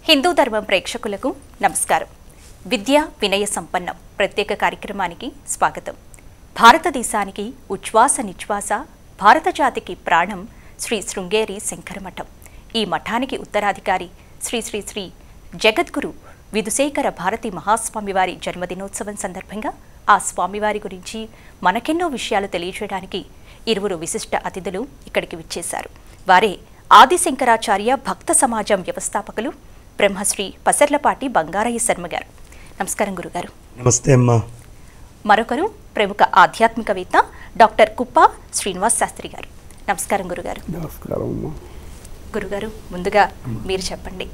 హిందూ ధర్మం ప్రేక్షకులకు నమస్కారం. విద్య వినయ సంపన్నం ప్రత్యేక కార్యక్రమానికి స్వాగతం. భారతదేశానికి ఉచ్ఛ్వాస నిశ్వాస, భారత జాతికి ప్రాణం శ్రీ శృంగేరి శంకర మఠం. ఈ మఠానికి ఉత్తరాధికారి శ్రీ శ్రీ శ్రీ జగద్గురు విధుశేఖర భారతి మహాస్వామివారి జన్మదినోత్సవం సందర్భంగా ఆ స్వామివారి గురించి మనకెన్నో విషయాలు తెలియజేయడానికి ఇరువురు విశిష్ట అతిథులు ఇక్కడికి విచ్చేశారు. వారే ఆదిశంకరాచార్య భక్త సమాజం వ్యవస్థాపకులు బ్రహ్మశ్రీ పసర్లపాటి బంగారయ్య శర్మ గారు. నమస్కారం గురుగారు. నమస్తే అమ్మా. మరొకరు ప్రముఖ ఆధ్యాత్మికవేత్త డాక్టర్ కుప్ప శ్రీనివాస్ శాస్త్రి గారు. నమస్కారం గురుగారు. నమస్కారం అమ్మా. గురుగారు, ముందుగా మీరు చెప్పండి,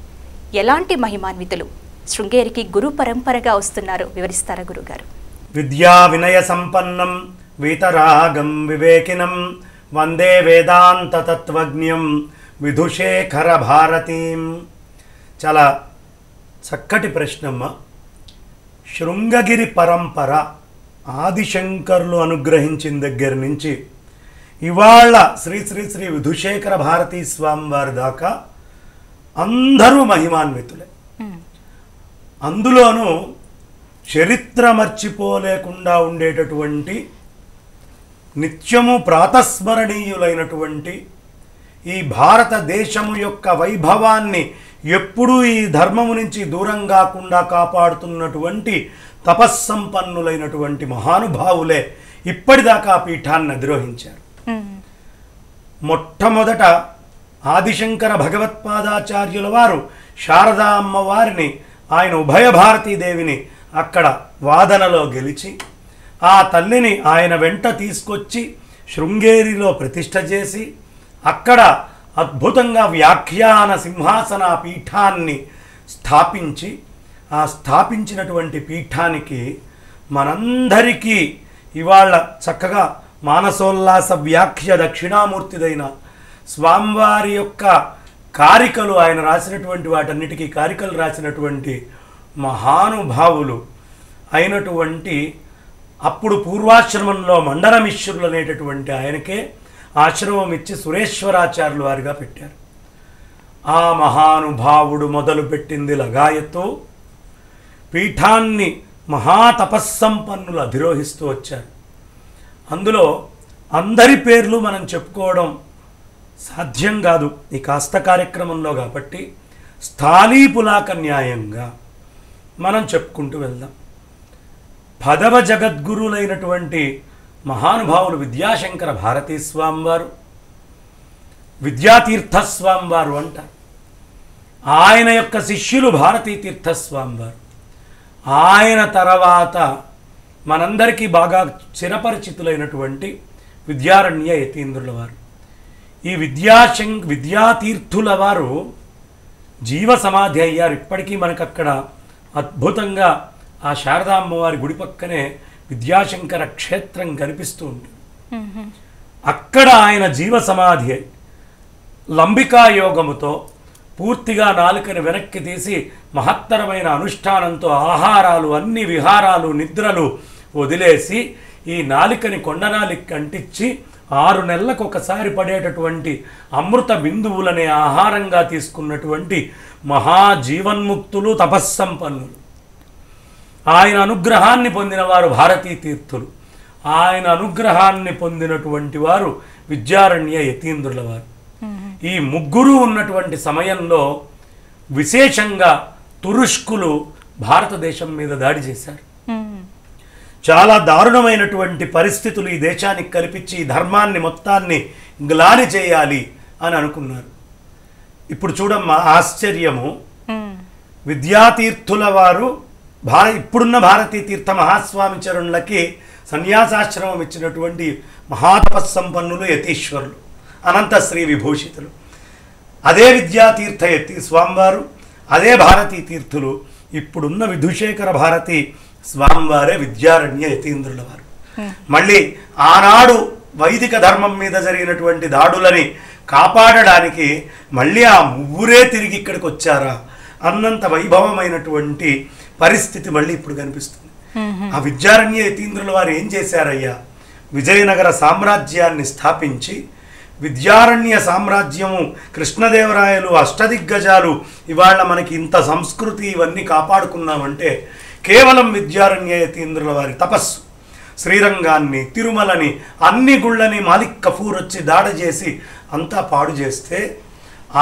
ఎలాంటి మహిమాన్వితులు శృంగేరికి గురు పరంపరగా వస్తున్నారో వివరిస్తారా గురుగారు? విద్యా వినయ సంపన్నం వీతరాగం వివేకినం వందే వేదాంత తత్వజ్ఞం విధుశేఖర భారతీం. చాలా చక్కటి ప్రశ్నమ్మ. శృంగగిరి పరంపర ఆదిశంకరులు అనుగ్రహించిన దగ్గర నుంచి ఇవాళ శ్రీ శ్రీ శ్రీ విధుశేఖర భారతీ స్వామి వారి దాకా అందరూ మహిమాన్వితులే. అందులోనూ చరిత్ర మర్చిపోలేకుండా ఉండేటటువంటి నిత్యము ప్రాతస్మరణీయులైనటువంటి ఈ భారతదేశము యొక్క వైభవాన్ని ఎప్పుడూ ఈ ధర్మము నుంచి దూరం కాకుండా కాపాడుతున్నటువంటి తపస్సంపన్నులైనటువంటి మహానుభావులే ఇప్పటిదాకా పీఠాన్ని అధిరోహించారు. మొట్టమొదట ఆదిశంకర భగవత్పాదాచార్యుల వారు శారదా అమ్మవారిని, ఆయన ఉభయ భారతీదేవిని అక్కడ వాదనలో గెలిచి ఆ తల్లిని ఆయన వెంట తీసుకొచ్చి శృంగేరిలో ప్రతిష్ఠ చేసి అక్కడ అద్భుతంగా వ్యాఖ్యాన సింహాసన పీఠాన్ని స్థాపించి ఆ స్థాపించినటువంటి పీఠానికి మనందరికీ ఇవాళ చక్కగా మానసోల్లాస వ్యాఖ్య దక్షిణామూర్తిదైన స్వామివారి యొక్క కారికలు, ఆయన రాసినటువంటి వాటన్నిటికీ కారికలు రాసినటువంటి మహానుభావులు అయినటువంటి అప్పుడు పూర్వాశ్రమంలో మండనమిశ్రులు అనేటటువంటి ఆయనకే ఆశ్రమం ఇచ్చి సురేశ్వరాచార్యులు వారిగా పెట్టారు. ఆ మహానుభావుడు మొదలుపెట్టింది లగాయతో పీఠాన్ని మహాతపస్సంపన్నులు అధిరోహిస్తూ వచ్చారు. అందులో అందరి పేర్లు మనం చెప్పుకోవడం సాధ్యం కాదు ఈ కాస్త కార్యక్రమంలో, కాబట్టి స్థాళీపులాక న్యాయంగా మనం చెప్పుకుంటూ వెళ్దాం. పదవ జగద్గురులైనటువంటి మహానుభావులు విద్యాశంకర భారతీ స్వామివారు, విద్యాతీర్థస్వామివారు అంటారు. ఆయన యొక్క శిష్యులు భారతీ తీర్థస్వామివారు. ఆయన తర్వాత మనందరికీ బాగా చిరపరిచితులైనటువంటి విద్యారణ్య యతీంద్రుల వారు. ఈ విద్యాతీర్థుల వారు జీవ సమాధి అయ్యారు. ఇప్పటికీ మనకు అక్కడ అద్భుతంగా ఆ శారదా అమ్మవారి గుడి పక్కనే విద్యాశంకర క్షేత్రం కనిపిస్తూ ఉంటుంది. అక్కడ ఆయన జీవ సమాధి లంబికా యోగముతో పూర్తిగా నాలుకని వెనక్కి తీసి మహత్తరమైన అనుష్ఠానంతో ఆహారాలు, అన్ని విహారాలు, నిద్రలు వదిలేసి ఈ నాలికని కొండనాలికి అంటించి 6 నెలలకు ఒకసారి పడేటటువంటి అమృత బిందువులనే ఆహారంగా తీసుకున్నటువంటి మహాజీవన్ముక్తులు, తపస్సంపన్నులు. ఆయన అనుగ్రహాన్ని పొందిన వారు భారతీ తీర్థులు. ఆయన అనుగ్రహాన్ని పొందినటువంటి వారు విద్యారణ్య యతీంద్రుల వారు. ఈ ముగ్గురు ఉన్నటువంటి సమయంలో విశేషంగా తురుష్కులు భారతదేశం మీద దాడి చేశారు. చాలా దారుణమైనటువంటి పరిస్థితులు ఈ దేశానికి కల్పించి ఈ ధర్మాన్ని మొత్తాన్ని గ్లాని చేయాలి అని అనుకున్నారు. ఇప్పుడు చూడమ్మా ఆశ్చర్యము, విద్యాతీర్థుల వారు ఇప్పుడున్న భారతీ తీర్థ మహాస్వామి చరుణులకి సన్యాసాశ్రమం ఇచ్చినటువంటి మహాతపస్సంపన్నులు యతీశ్వరులు, అనంత శ్రీ విభూషితులు. అదే విద్యాతీర్థ స్వామివారు, అదే భారతీ తీర్థులు, ఇప్పుడున్న విధుశేఖర భారతీ స్వామివారే విద్యారణ్య యతీంద్రుల వారు. మళ్ళీ ఆనాడు వైదిక ధర్మం మీద జరిగినటువంటి దాడులని కాపాడడానికి మళ్ళీ ఆ ముగ్గురే తిరిగి ఇక్కడికి వచ్చారా అన్నంత వైభవమైనటువంటి పరిస్థితి మళ్ళీ ఇప్పుడు కనిపిస్తుంది. ఆ విద్యారణ్య యతీంద్రుల వారు ఏం చేశారయ్యా, విజయనగర సామ్రాజ్యాన్ని స్థాపించి విద్యారణ్య సామ్రాజ్యము, కృష్ణదేవరాయలు, అష్టదిగ్గజాలు, ఇవాళ మనకి ఇంత సంస్కృతి ఇవన్నీ కాపాడుకున్నామంటే కేవలం విద్యారణ్య యతీంద్రుల వారి తపస్సు. శ్రీరంగాన్ని, తిరుమలని, అన్ని గుళ్ళని మాలిక్ కఫూర్ వచ్చి దాడి చేసి అంతా పాడు చేస్తే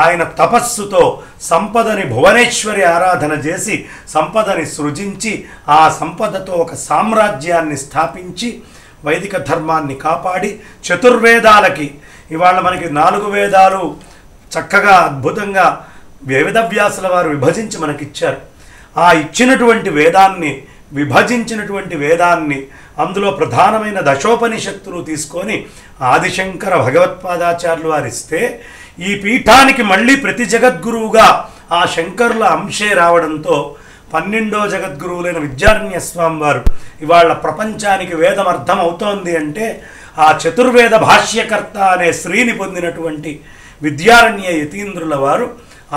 ఆయన తపస్సుతో సంపదని, భువనేశ్వరి ఆరాధన చేసి సంపదని సృజించి ఆ సంపదతో ఒక సామ్రాజ్యాన్ని స్థాపించి వైదిక ధర్మాన్ని కాపాడి చతుర్వేదాలకి, ఇవాళ మనకి 4 వేదాలు చక్కగా అద్భుతంగా వేదవ్యాసుల వారు విభజించి మనకిచ్చారు. ఆ ఇచ్చినటువంటి వేదాన్ని, విభజించినటువంటి వేదాన్ని, అందులో ప్రధానమైన దశోపనిషత్తులు తీసుకొని ఆదిశంకర భగవత్పాదాచార్యులు వారిస్తే ఈ పీఠానికి మళ్ళీ ప్రతి జగద్గురువుగా ఆ శంకరుల అంశే రావడంతో 12వ జగద్గురువులైన విద్యారణ్య స్వామి వారు ఇవాళ ప్రపంచానికి వేదం అర్థం అవుతోంది అంటే ఆ చతుర్వేద భాష్యకర్త అనే శ్రీని పొందినటువంటి విద్యారణ్య యతీంద్రుల వారు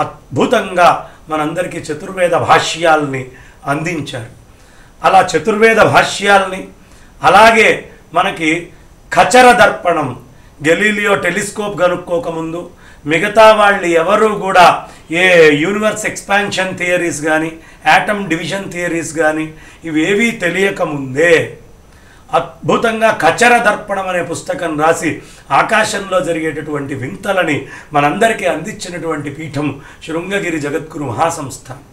అద్భుతంగా మనందరికీ చతుర్వేద భాష్యాల్ని అందించారు. అలా చతుర్వేద భాష్యాల్ని, అలాగే మనకి ఖచర దర్పణం, గెలీలియో టెలిస్కోప్ కనుక్కోకముందు మిగతా వాళ్ళు ఎవరు కూడా ఏ యూనివర్స్ ఎక్స్పాన్షన్ థియరీస్ కానీ, యాటమ్ డివిజన్ థియరీస్ కానీ ఇవేవీ తెలియకముందే అద్భుతంగా ఖచర దర్పణం అనే పుస్తకం రాసి ఆకాశంలో జరిగేటటువంటి వింతలని మనందరికీ అందించినటువంటి పీఠం శృంగగిరి జగద్గురు మహాసంస్థానం.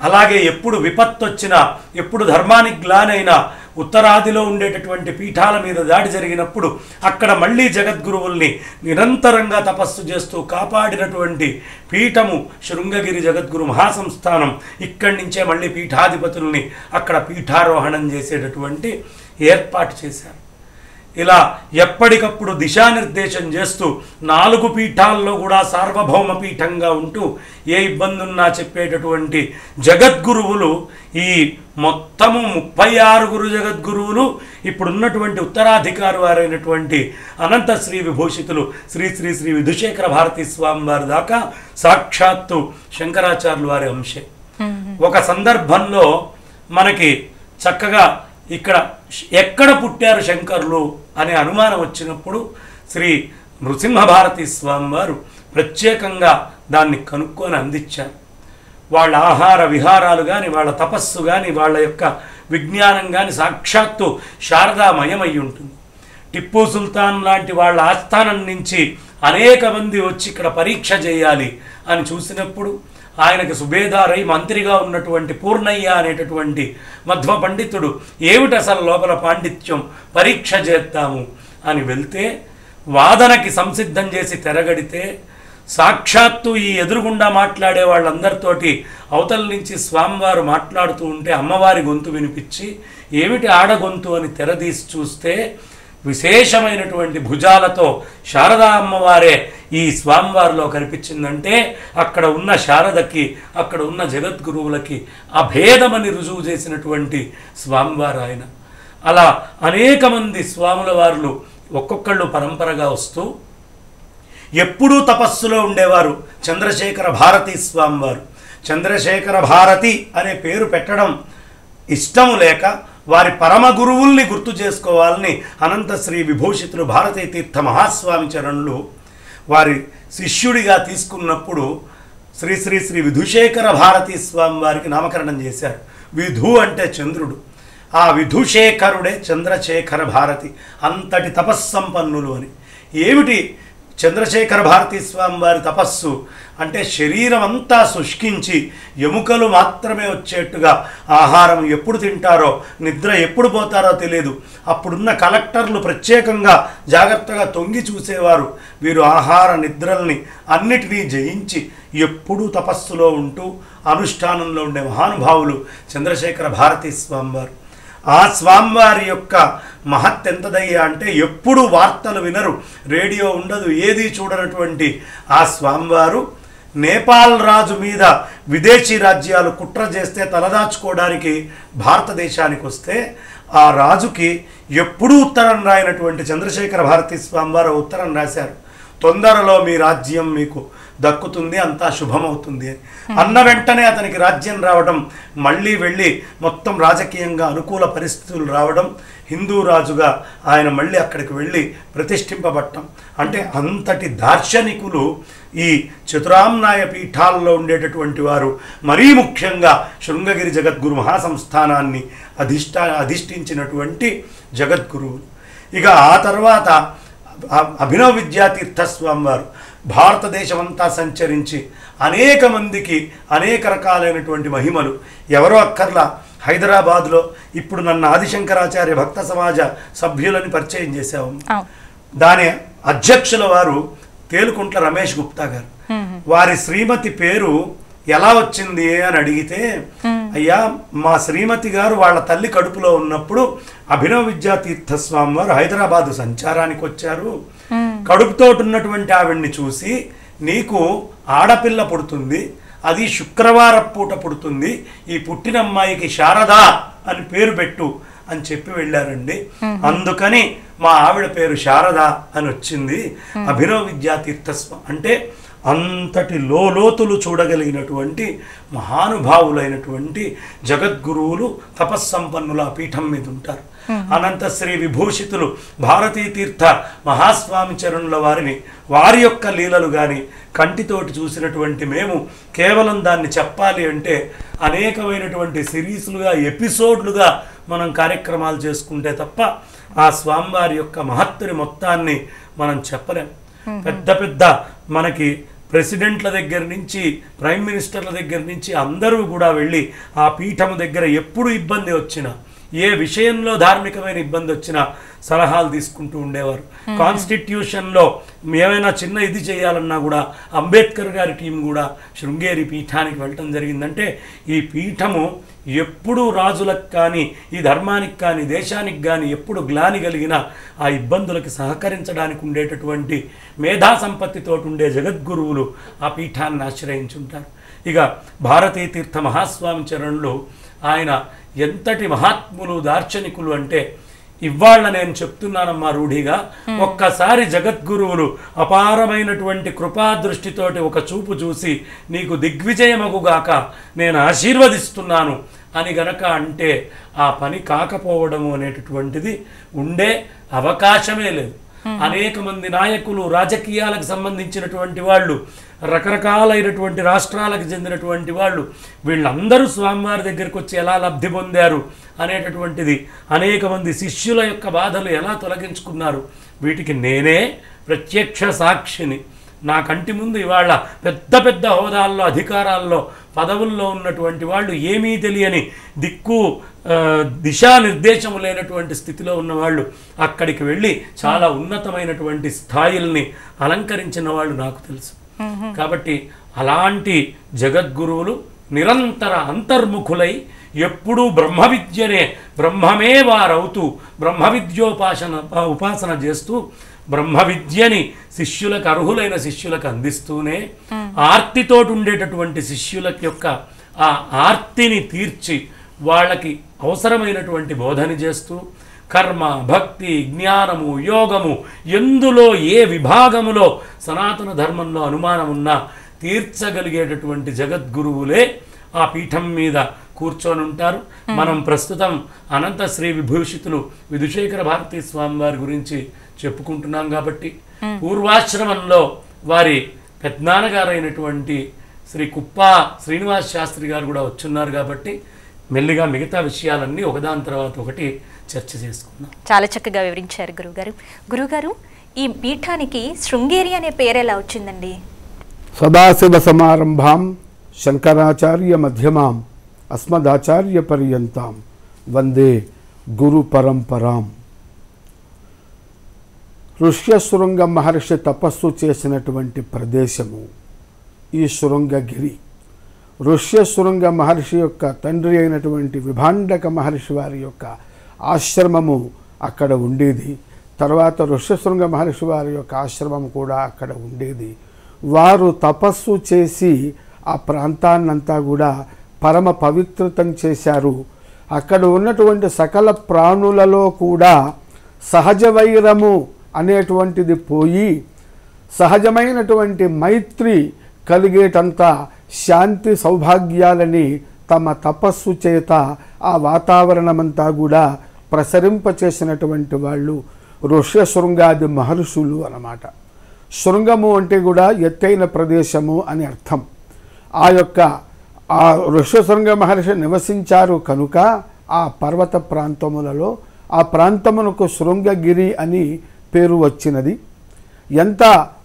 అలాగే ఎప్పుడు విపత్తు వచ్చినా, ఎప్పుడు ధర్మానికి గ్లానైనా ఉత్తరాదిలో ఉండేటటువంటి పీఠాల మీద దాడి జరిగినప్పుడు అక్కడ మళ్ళీ జగద్గురువుల్ని నిరంతరంగా తపస్సు చేస్తూ కాపాడినటువంటి పీఠము శృంగగిరి జగద్గురు మహాసంస్థానం. ఇక్కడి నుంచే మళ్ళీ పీఠాధిపతుల్ని అక్కడ పీఠారోహణం చేసేటటువంటి ఏర్పాటు చేశారు. ఇలా ఎప్పటికప్పుడు దిశానిర్దేశం చేస్తూ 4 పీఠాల్లో కూడా సార్వభౌమ పీఠంగా ఉంటూ ఏ ఇబ్బంది ఉన్నా చెప్పేటటువంటి జగద్గురువులు, ఈ మొత్తము 36 జగద్గురువులు ఇప్పుడున్నటువంటి ఉత్తరాధికారి వారైనటువంటి అనంత శ్రీ విభూషితులు శ్రీ శ్రీ శ్రీ విధుశేఖర భారతీ స్వామి వారి దాకా సాక్షాత్తు శంకరాచార్యుల వారి అంశే. ఒక సందర్భంలో మనకి చక్కగా ఇక్కడ ఎక్కడ పుట్టారు శంకరులు అనే అనుమానం వచ్చినప్పుడు శ్రీ నృసింహభారతీ స్వామి వారు ప్రత్యేకంగా దాన్ని కనుక్కొని అందించారు. వాళ్ళ ఆహార విహారాలు కానీ, వాళ్ళ తపస్సు కానీ, వాళ్ళ యొక్క విజ్ఞానం కానీ సాక్షాత్తు శారదామయమై ఉంటుంది. టిప్పు సుల్తాన్ లాంటి వాళ్ళ ఆస్థానం నుంచి అనేక మంది వచ్చి ఇక్కడ పరీక్ష చేయాలి అని చూసినప్పుడు ఆయనకు సుబేదారై మంత్రిగా ఉన్నటువంటి పూర్ణయ్య అనేటటువంటి మధ్వ పండితుడు ఏమిటి అసలు లోపల పాండిత్యం, పరీక్ష చేద్దాము అని వెళ్తే వాదనకి సంసిద్ధం చేసి తెరగడితే సాక్షాత్తు ఈ ఎదురుగుండా మాట్లాడే వాళ్ళందరితోటి అవతల నుంచి స్వామివారు మాట్లాడుతూ ఉంటే అమ్మవారి గొంతు వినిపించి ఏమిటి ఆడగొంతు అని తెరదీసి చూస్తే విశేషమైనటువంటి భుజాలతో శారదా అమ్మవారే ఈ స్వామివారిలో కనిపించిందంటే అక్కడ ఉన్న శారదకి, అక్కడ ఉన్న జగద్గురువులకి అభేదమని రుజువు చేసినటువంటి స్వామివారు ఆయన. అలా అనేక మంది స్వాముల వారులు ఒక్కొక్కళ్ళు పరంపరగా వస్తూ ఎప్పుడూ తపస్సులో ఉండేవారు. చంద్రశేఖర భారతీ స్వామివారు చంద్రశేఖర భారతి అనే పేరు పెట్టడం ఇష్టము లేక వారి పరమ గురువుల్ని గుర్తు చేసుకోవాలని అనంత శ్రీ విభూషితులు భారతీ తీర్థ మహాస్వామి చరణులు వారి శిష్యుడిగా తీసుకున్నప్పుడు శ్రీ శ్రీ శ్రీ విధుశేఖర భారతీ స్వామి వారికి నామకరణం చేశారు. విధు అంటే చంద్రుడు, ఆ విధుశేఖరుడే చంద్రశేఖర భారతి, అంతటి తపస్సంపన్నులు అని. ఏమిటి చంద్రశేఖర భారతీ స్వామి వారి తపస్సు అంటే శరీరం అంతా శుష్కించి ఎముకలు మాత్రమే వచ్చేట్టుగా, ఆహారం ఎప్పుడు తింటారో, నిద్ర ఎప్పుడు పోతారో తెలియదు. అప్పుడున్న కలెక్టర్లు ప్రత్యేకంగా జాగ్రత్తగా తొంగి చూసేవారు. వీరు ఆహార నిద్రల్ని అన్నిటినీ జయించి ఎప్పుడూ తపస్సులో ఉంటూ అనుష్ఠానంలో ఉండే మహానుభావులు చంద్రశేఖర భారతీ స్వామివారు. ఆ స్వామివారి యొక్క మహత్ ఎంతదయ్యా అంటే ఎప్పుడు వార్తలు వినరు, రేడియో ఉండదు, ఏది చూడనటువంటి ఆ స్వామివారు నేపాల్ రాజు మీద విదేశీ రాజ్యాలు కుట్ర చేస్తే తలదాచుకోవడానికి భారతదేశానికి వస్తే ఆ రాజుకి ఎప్పుడూ ఉత్తరం రాయనటువంటి చంద్రశేఖర భారతీ స్వామివారు ఉత్తరం రాశారు. తొందరలో మీ రాజ్యం మీకు దక్కుతుంది, అంతా శుభమవుతుంది అన్న వెంటనే అతనికి రాజ్యం రావడం, మళ్ళీ వెళ్ళి మొత్తం రాజకీయంగా అనుకూల పరిస్థితులు రావడం, హిందూ రాజుగా ఆయన మళ్ళీ అక్కడికి వెళ్ళి ప్రతిష్ఠింపబట్టం. అంటే అంతటి దార్శనికులు ఈ చతురామ్నాయ పీఠాల్లో ఉండేటటువంటి వారు, మరీ ముఖ్యంగా శృంగగిరి జగద్గురు మహాసంస్థానాన్ని అధిష్ఠించినటువంటి జగద్గురువులు. ఇక ఆ తర్వాత అభినవ విద్యాతీర్థ స్వామి వారు భారతదేశమంతా సంచరించి అనేక మందికి అనేక రకాలైనటువంటి మహిమలు, ఎవరో అక్కర్లా, హైదరాబాద్లో ఇప్పుడు నన్ను ఆదిశంకరాచార్య భక్త సమాజ సభ్యులని పరిచయం చేశాము. దాని అధ్యక్షుల వారు తేలుకుంట్ల రమేష్ గుప్తా గారు. వారి శ్రీమతి పేరు ఎలా వచ్చింది అని అడిగితే, అయ్యా మా శ్రీమతి గారు వాళ్ళ తల్లి కడుపులో ఉన్నప్పుడు అభినవ విద్యాతీర్థ స్వామి వారు హైదరాబాదు సంచారానికి వచ్చారు. కడుపుతోటి ఉన్నటువంటి ఆవిడ్ని చూసి, నీకు ఆడపిల్ల పుడుతుంది, అది శుక్రవారం పూట పుడుతుంది, ఈ పుట్టిన అమ్మాయికి శారదా అని పేరు పెట్టు అని చెప్పి వెళ్ళారండి. అందుకని మా ఆవిడ పేరు శారద అని వచ్చింది. అభినవ విద్యాతీర్థ అంటే అంతటి లోతులు చూడగలిగినటువంటి మహానుభావులైనటువంటి జగద్గురువులు తపస్సంపన్నుల పీఠం మీద ఉంటారు. అనంత శ్రీ విభూషితులు భారతీ తీర్థ మహాస్వామి చరణుల వారిని, వారి యొక్క లీలలు కానీ కంటితోటి చూసినటువంటి మేము కేవలం దాన్ని చెప్పాలి అంటే అనేకమైనటువంటి సిరీస్లుగా, ఎపిసోడ్లుగా మనం కార్యక్రమాలు చేసుకుంటే తప్ప ఆ స్వామివారి యొక్క మహత్తుని మొత్తాన్ని మనం చెప్పలేం. పెద్ద పెద్ద మనకి ప్రెసిడెంట్ల దగ్గర నుంచి ప్రైమ్ మినిస్టర్ల దగ్గర నుంచి అందరూ కూడా వెళ్ళి ఆ పీఠము దగ్గర ఎప్పుడు ఇబ్బంది వచ్చినా, ఏ విషయంలో ధార్మికమైన ఇబ్బంది వచ్చినా సలహాలు తీసుకుంటూ ఉండేవారు. కాన్స్టిట్యూషన్లో ఏమైనా చిన్న ఇది చేయాలన్నా కూడా అంబేద్కర్ గారి టీం కూడా శృంగేరి పీఠానికి వెళ్ళటం జరిగిందంటే, ఈ పీఠము ఎప్పుడు రాజులకు కానీ, ఈ ధర్మానికి కానీ, దేశానికి కానీ ఎప్పుడు గ్లాని కలిగిన ఆ ఇబ్బందులకి సహకరించడానికి ఉండేటటువంటి మేధా సంపత్తితో ఉండే జగద్గురువులు ఆ పీఠాన్ని ఆశ్రయించుంటారు. ఇక భారతీ తీర్థ మహాస్వామి చరణులు ఆయన ఎంతటి మహాత్ములు, దార్శనికులు అంటే, ఇవాళ నేను చెప్తున్నానమ్మా రూఢిగా, ఒక్కసారి జగద్గురువులు అపారమైనటువంటి కృపాదృష్టితోటి ఒక చూపు చూసి నీకు దిగ్విజయమగుగాక నేను ఆశీర్వదిస్తున్నాను అని గనక అంటే ఆ పని కాకపోవడము అనేటటువంటిది ఉండే అవకాశమే లేదు. అనేక మంది నాయకులు, రాజకీయాలకు సంబంధించినటువంటి వాళ్ళు, రకరకాలైనటువంటి రాష్ట్రాలకు చెందినటువంటి వాళ్ళు, వీళ్ళందరూ స్వామివారి దగ్గరికి వచ్చి ఎలా లబ్ధి పొందారు అనేటటువంటిది, అనేక మంది శిష్యుల యొక్క బాధలు ఎలా తొలగించుకున్నారు, వీటికి నేనే ప్రత్యక్ష సాక్షిని. నా కంటి ముందు ఇవాళ పెద్ద పెద్ద హోదాల్లో, అధికారాల్లో, పదవుల్లో ఉన్నటువంటి వాళ్ళు, ఏమీ తెలియని దిక్కు దిశానిర్దేశము లేనటువంటి స్థితిలో ఉన్నవాళ్ళు అక్కడికి వెళ్ళి చాలా ఉన్నతమైనటువంటి స్థాయిల్ని అలంకరించిన వాళ్ళు నాకు తెలుసు. కాబట్టి అలాంటి జగద్గురువులు నిరంతర అంతర్ముఖులై ఎప్పుడూ బ్రహ్మ విద్యనే, బ్రహ్మమే వారవుతూ బ్రహ్మ ఉపాసన చేస్తూ బ్రహ్మ విద్యని శిష్యులకు, అర్హులైన శిష్యులకు అందిస్తూనే ఆర్తితోటి ఉండేటటువంటి శిష్యుల యొక్క ఆ ఆర్తిని తీర్చి వాళ్ళకి అవసరమైనటువంటి బోధన చేస్తూ కర్మ, భక్తి, జ్ఞానము, యోగము ఎందులో ఏ విభాగములో సనాతన ధర్మంలో అనుమానం ఉన్నా తీర్చగలిగేటటువంటి జగద్గురువులే ఆ పీఠం మీద కూర్చొని ఉంటారు. మనం ప్రస్తుతం అనంత శ్రీ విభూషితులు విధుశేఖర భారతీ స్వామి వారి గురించి చెప్పుకుంటున్నాం కాబట్టి, పూర్వాశ్రమంలో వారి పెద్దనాన్నగారైనటువంటి శ్రీ కుప్పా శ్రీనివాస్ శాస్త్రి గారు కూడా వచ్చున్నారు కాబట్టి మెల్లిగా మిగతా విషయాలన్నీ ఒకదాని తర్వాత ఒకటి చర్చ చేసుకుందాం. చాలా చక్కగా వివరించారు గురుగారు. గురుగారు, ఈ పీఠానికి శృంగేరి అనే పేరు ఎలా వచ్చిందండి? సదాశివ సమారంభాం శంకరాచార్య మధ్యమాం అస్మదాచార్య పర్యంతాం వందే గురు పరంపరాం. ఋష్యశృంగ మహర్షి తపస్సు చేసినటువంటి ప్రదేశము ఈ శృంగగిరి. ఋష్యశృంగ మహర్షి యొక్క తండ్రి అయినటువంటి విభాండక మహర్షి వారి యొక్క ఆశ్రమము అక్కడ ఉండేది. తర్వాత ఋష్యశృంగ మహర్షి వారి యొక్క ఆశ్రమం కూడా అక్కడ ఉండేది. వారు తపస్సు చేసి ఆ ప్రాంతాన్నంతా కూడా పరమ పవిత్రతం చేశారు. అక్కడ ఉన్నటువంటి సకల ప్రాణులలో కూడా సహజ వైరము అనేటువంటిది పోయి సహజమైనటువంటి మైత్రి కలిగేటంత శాంతి సౌభాగ్యాలని తమ తపస్సు చేత ఆ వాతావరణమంతా కూడా ప్రసరింపచేసినటువంటి వాళ్ళు ఋష్యశృంగాది మహర్షులు అన్నమాట. శృంగము అంటే కూడా ఎత్తైన ప్రదేశము అని అర్థం. ఆ ఋష్యశృంగ మహర్షి నివసించారు కనుక ఆ పర్వత ప్రాంతములలో ఆ ప్రాంతమునకు శృంగగిరి అని పేరు వచ్చినది. ఎంత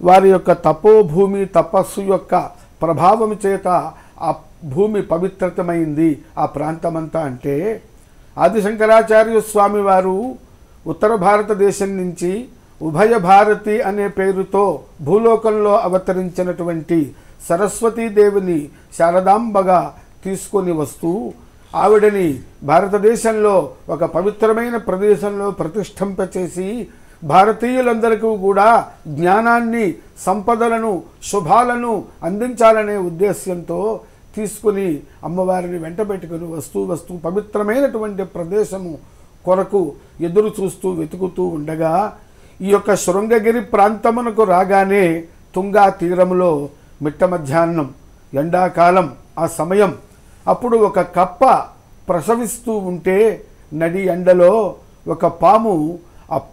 వారి యొక్క తపోభూమి తపస్సు యొక్క ప్రభావం చేత ఆ భూమి పవిత్రతమైంది ఆ ప్రాంతమంతా అంటే, ఆదిశంకరాచార్య స్వామి వారు ఉత్తర భారతదేశం నుంచి ఉభయ భారతి అనే పేరుతో భూలోకంలో అవతరించినటువంటి సరస్వతీదేవిని శారదాంబగా తీసుకొని వస్తూ ఆవిడని భారతదేశంలో ఒక పవిత్రమైన ప్రదేశంలో ప్రతిష్ఠింపచేసి భారతీయులందరికీ కూడా జ్ఞానాన్ని, సంపదలను, శుభాలను అందించాలనే ఉద్దేశ్యంతో తీసుకుని అమ్మవారిని వెంటబెట్టుకుని వస్తూ పవిత్రమైనటువంటి ప్రదేశము కొరకు ఎదురు చూస్తూ వెతుకుతూ ఉండగా ఈ యొక్క శృంగగిరి ప్రాంతమునకు రాగానే తుంగా తీరములో మిట్ట మధ్యాహ్నం ఎండాకాలం ఆ సమయం అప్పుడు ఒక కప్ప ప్రసవిస్తూ ఉంటే నడి ఎండలో ఒక పాము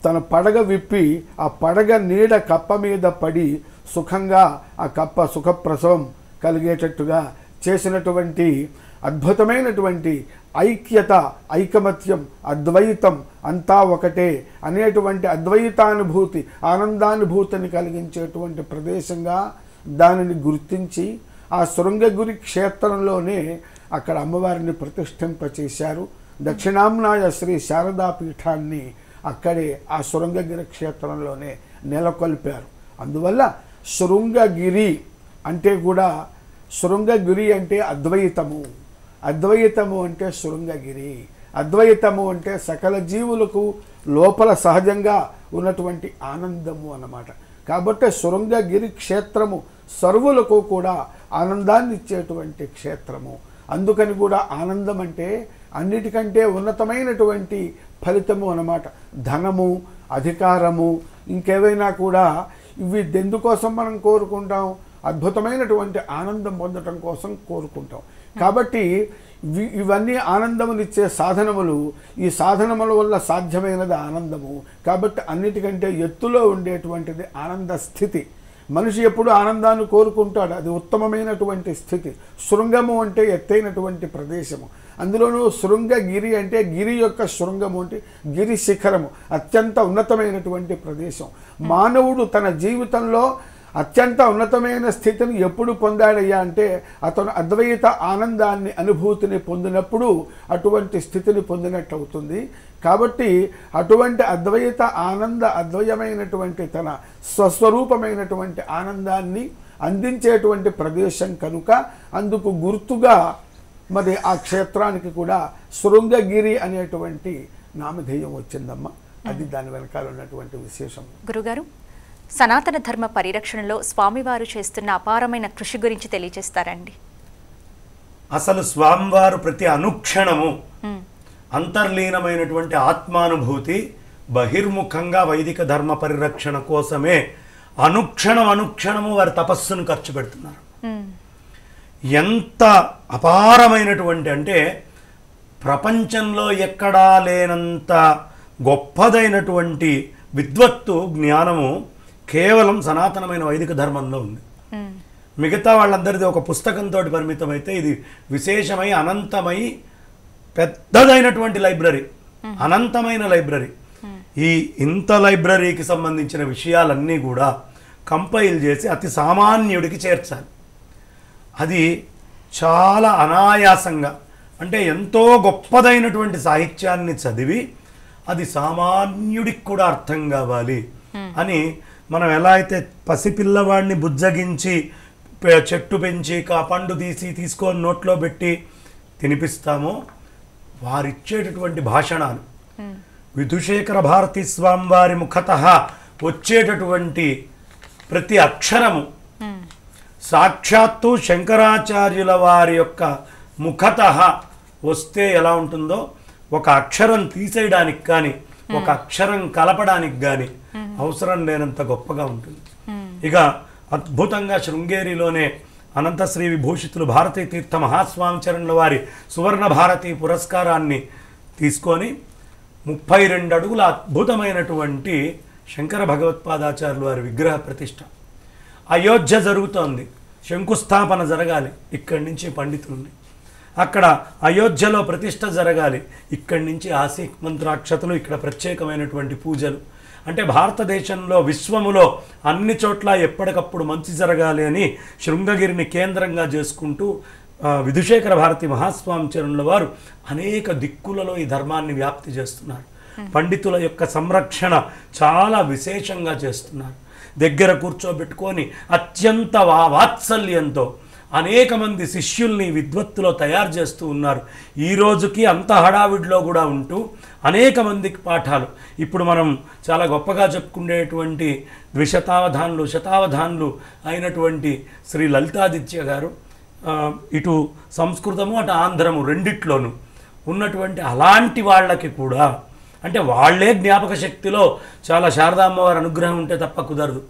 తన పడగ విప్పి ఆ పడగ నీడ కప్ప మీద పడి సుఖంగా ఆ కప్ప సుఖప్రసవం కలిగేటట్టుగా చేసినటువంటి అద్భుతమైనటువంటి ఐక్యత, ఐకమత్యం, అద్వైతం అంతా ఒకటే అనేటువంటి అద్వైతానుభూతి, ఆనందానుభూతిని కలిగించేటువంటి ప్రదేశంగా దానిని గుర్తించి ఆ శృంగగిరి క్షేత్రంలోనే అక్కడ అమ్మవారిని ప్రతిష్ఠింపచేశారు. దక్షిణాంనాయ శ్రీ శారదా పీఠాన్ని అక్కడే ఆ శృంగగిరి క్షేత్రంలోనే నెలకొల్పారు. అందువల్ల శృంగగిరి అంటే కూడా శృంగగిరి అంటే అద్వైతము, అద్వైతము అంటే శృంగగిరి, అద్వైతము అంటే సకల జీవులకు లోపల సహజంగా ఉన్నటువంటి ఆనందము అన్నమాట. కాబట్టి శృంగగిరి క్షేత్రము సర్వులకు కూడా ఆనందాన్ని ఇచ్చేటువంటి క్షేత్రము. అందుకని కూడా ఆనందం అంటే అన్నిటికంటే ఉన్నతమైనటువంటి ఫలితము అన్నమాట. ధనము, అధికారము, ఇంకేవైనా కూడా ఇవి ఎందుకోసం మనం కోరుకుంటాం? అద్భుతమైనటువంటి ఆనందం పొందటం కోసం కోరుకుంటాం. కాబట్టి ఇవన్నీ ఆనందమునిచ్చే సాధనములు. ఈ సాధనముల వల్ల సాధ్యమైనది ఆనందము. కాబట్టి అన్నిటికంటే ఎత్తులో ఉండేటువంటిది ఆనంద స్థితి. మనిషి ఎప్పుడు ఆనందాన్ని కోరుకుంటాడు, అది ఉత్తమమైనటువంటి స్థితి. శృంగము అంటే ఎత్తైనటువంటి ప్రదేశము. అందులోనూ శృంగగిరి అంటే గిరి యొక్క శృంగము అంటే గిరి శిఖరము, అత్యంత ఉన్నతమైనటువంటి ప్రదేశం. మానవుడు తన జీవితంలో అత్యంత ఉన్నతమైన స్థితిని ఎప్పుడు పొందాడయ్యా అంటే అతను అద్వైత ఆనందాన్ని, అనుభూతిని పొందినప్పుడు అటువంటి స్థితిని పొందినట్టు అవుతుంది. కాబట్టి అటువంటి అద్వైత ఆనంద, అద్వయమైనటువంటి తన స్వస్వరూపమైనటువంటి ఆనందాన్ని అందించేటువంటి ప్రదేశం కనుక అందుకు గుర్తుగా మరి ఆ క్షేత్రానికి కూడా శృంగగిరి అనేటువంటి నామధేయం వచ్చిందమ్మా. అది దాని వెనకాల ఉన్నటువంటి విశేషం. గురుగారు, సనాతన ధర్మ పరిరక్షణలో స్వామివారు చేస్తున్న అపారమైన కృషి గురించి తెలియజేస్తారండి. అసలు స్వామివారు ప్రతి అనుక్షణము అంతర్లీనమైనటువంటి ఆత్మానుభూతి బహిర్ముఖంగా వైదిక ధర్మ పరిరక్షణ కోసమే అనుక్షణము వారి తపస్సును ఖర్చు పెడుతున్నారు. ఎంత అపారమైనటువంటి అంటే ప్రపంచంలో ఎక్కడా లేనంత గొప్పదైనటువంటి విద్వత్తు, జ్ఞానము కేవలం సనాతనమైన వైదిక ధర్మంలో ఉంది. మిగతా వాళ్ళందరిది ఒక పుస్తకంతో పరిమితమైతే ఇది విశేషమై అనంతమై పెద్దదైనటువంటి లైబ్రరీ, అనంతమైన లైబ్రరీ. ఈ ఇంత లైబ్రరీకి సంబంధించిన విషయాలన్నీ కూడా కంపైల్ చేసి అతి సామాన్యుడికి చేర్చాలి. అది చాలా అనాయాసంగా, అంటే ఎంతో గొప్పదైనటువంటి సాహిత్యాన్ని చదివి అది సామాన్యుడికి కూడా అర్థం కావాలి అని మనం ఎలా అయితే పసిపిల్లవాడిని బుజ్జగించి చెట్టు పెంచి పండు తీసుకొని నోట్లో పెట్టి తినిపిస్తామో వారిచ్చేటటువంటి భాషణాలు, విధుశేఖర భారతీ స్వామి వారి ముఖత వచ్చేటటువంటి ప్రతి అక్షరము సాక్షాత్తు శంకరాచార్యుల వారి యొక్క ముఖత వస్తే ఎలా ఉంటుందో ఒక అక్షరం తీసేయడానికి కానీ ఒక అక్షరం కలపడానికి కానీ అవసరం లేనంత గొప్పగా ఉంటుంది. ఇక అద్భుతంగా శృంగేరిలోనే అనంతశ్రీ విభూషితులు భారతీ తీర్థ మహాస్వామి చరణుల వారి సువర్ణ భారతీ పురస్కారాన్ని తీసుకొని 32 అడుగుల అద్భుతమైనటువంటి శంకర భగవత్పాదాచార్యులు వారి విగ్రహ ప్రతిష్ఠ. అయోధ్య జరుగుతోంది, శంకుస్థాపన జరగాలి, ఇక్కడి నుంచి పండితుల్ని. అక్కడ అయోధ్యలో ప్రతిష్ఠ జరగాలి, ఇక్కడి నుంచి ఆసీక్ మంత్రాక్షతలు, ఇక్కడ ప్రత్యేకమైనటువంటి పూజలు. అంటే భారతదేశంలో విశ్వములో అన్ని చోట్ల ఎప్పటికప్పుడు మంచి జరగాలి అని శృంగగిరిని కేంద్రంగా చేసుకుంటూ విధుశేఖర భారతి మహాస్వామి చరణుల వారు అనేక దిక్కులలో ఈ ధర్మాన్ని వ్యాప్తి చేస్తున్నారు. పండితుల యొక్క సంరక్షణ చాలా విశేషంగా చేస్తున్నారు. దగ్గర కూర్చోబెట్టుకొని అత్యంత వాత్సల్యంతో అనేక మంది శిష్యుల్ని విద్వత్తులో తయారు చేస్తూ ఉన్నారు. ఈ రోజుకి అంత హడావిడిలో కూడా ఉంటూ అనేక మందికి పాఠాలు. ఇప్పుడు మనం చాలా గొప్పగా చెప్పుకునేటువంటి శతావధానులు అయినటువంటి శ్రీ లలితాదిత్య గారు, ఇటు సంస్కృతము అటు ఆంధ్రము రెండిట్లోనూ ఉన్నటువంటి అలాంటి వాళ్ళకి కూడా, అంటే వాళ్లే జ్ఞాపక శక్తిలో చాలా శారదామ్మవారి అనుగ్రహం ఉంటే తప్ప కుదరదు.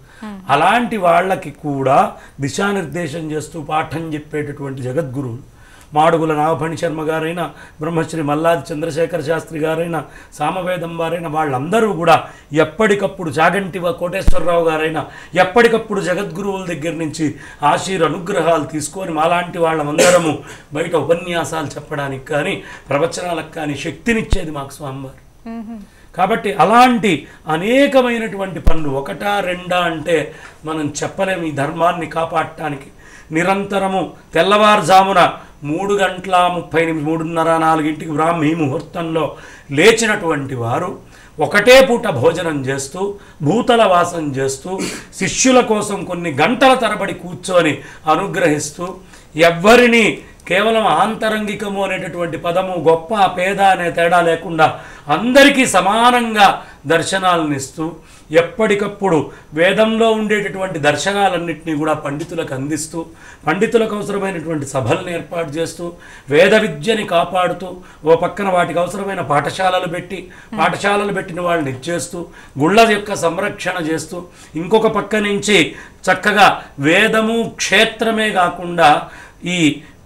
అలాంటి వాళ్ళకి కూడా దిశానిర్దేశం చేస్తూ పాఠం చెప్పేటటువంటి జగద్గురువులు మాడుగుల నాగఫణి శర్మ గారైనా, బ్రహ్మశ్రీ మల్లాది చంద్రశేఖర శాస్త్రి గారైనా, సామవేదం వారైనా, వాళ్ళందరూ కూడా ఎప్పటికప్పుడు చాగంటి కోటేశ్వరరావు గారైనా ఎప్పటికప్పుడు జగద్గురువుల దగ్గర నుంచి అనుగ్రహాలు తీసుకొని మాలాంటి వాళ్ళమందరము బయట ఉపన్యాసాలు చెప్పడానికి కానీ ప్రవచనాలకు కానీ శక్తినిచ్చేది మాకు స్వామివారు. కాబట్టి అలాంటి అనేకమైనటువంటి పనులు, ఒకటా రెండా అంటే మనం చెప్పలేము. ఈ ధర్మాన్ని కాపాడటానికి నిరంతరము తెల్లవారుజామున 3:30, 3:30-4 బ్రాహ్మీ ముహూర్తంలో లేచినటువంటి వారు ఒకటే పూట భోజనం చేస్తూ భూతల వాసం చేస్తూ శిష్యుల కోసం కొన్ని గంటల తరబడి కూర్చొని అనుగ్రహిస్తూ, ఎవ్వరిని కేవలం ఆంతరంగికము అనేటటువంటి పదము గొప్ప పేద అనే తేడా లేకుండా అందరికీ సమానంగా దర్శనాలను ఇస్తూ ఎప్పటికప్పుడు వేదంలో ఉండేటటువంటి దర్శనాలన్నింటినీ కూడా పండితులకు అందిస్తూ, పండితులకు అవసరమైనటువంటి సభలను ఏర్పాటు చేస్తూ, వేద విద్యని కాపాడుతూ, ఓ పక్కన వాటికి అవసరమైన పాఠశాలలు పెట్టిన వాళ్ళని ఇచ్చేస్తూ, గుళ్ళ యొక్క సంరక్షణ చేస్తూ, ఇంకొక పక్క నుంచి చక్కగా వేదము క్షేత్రమే కాకుండా ఈ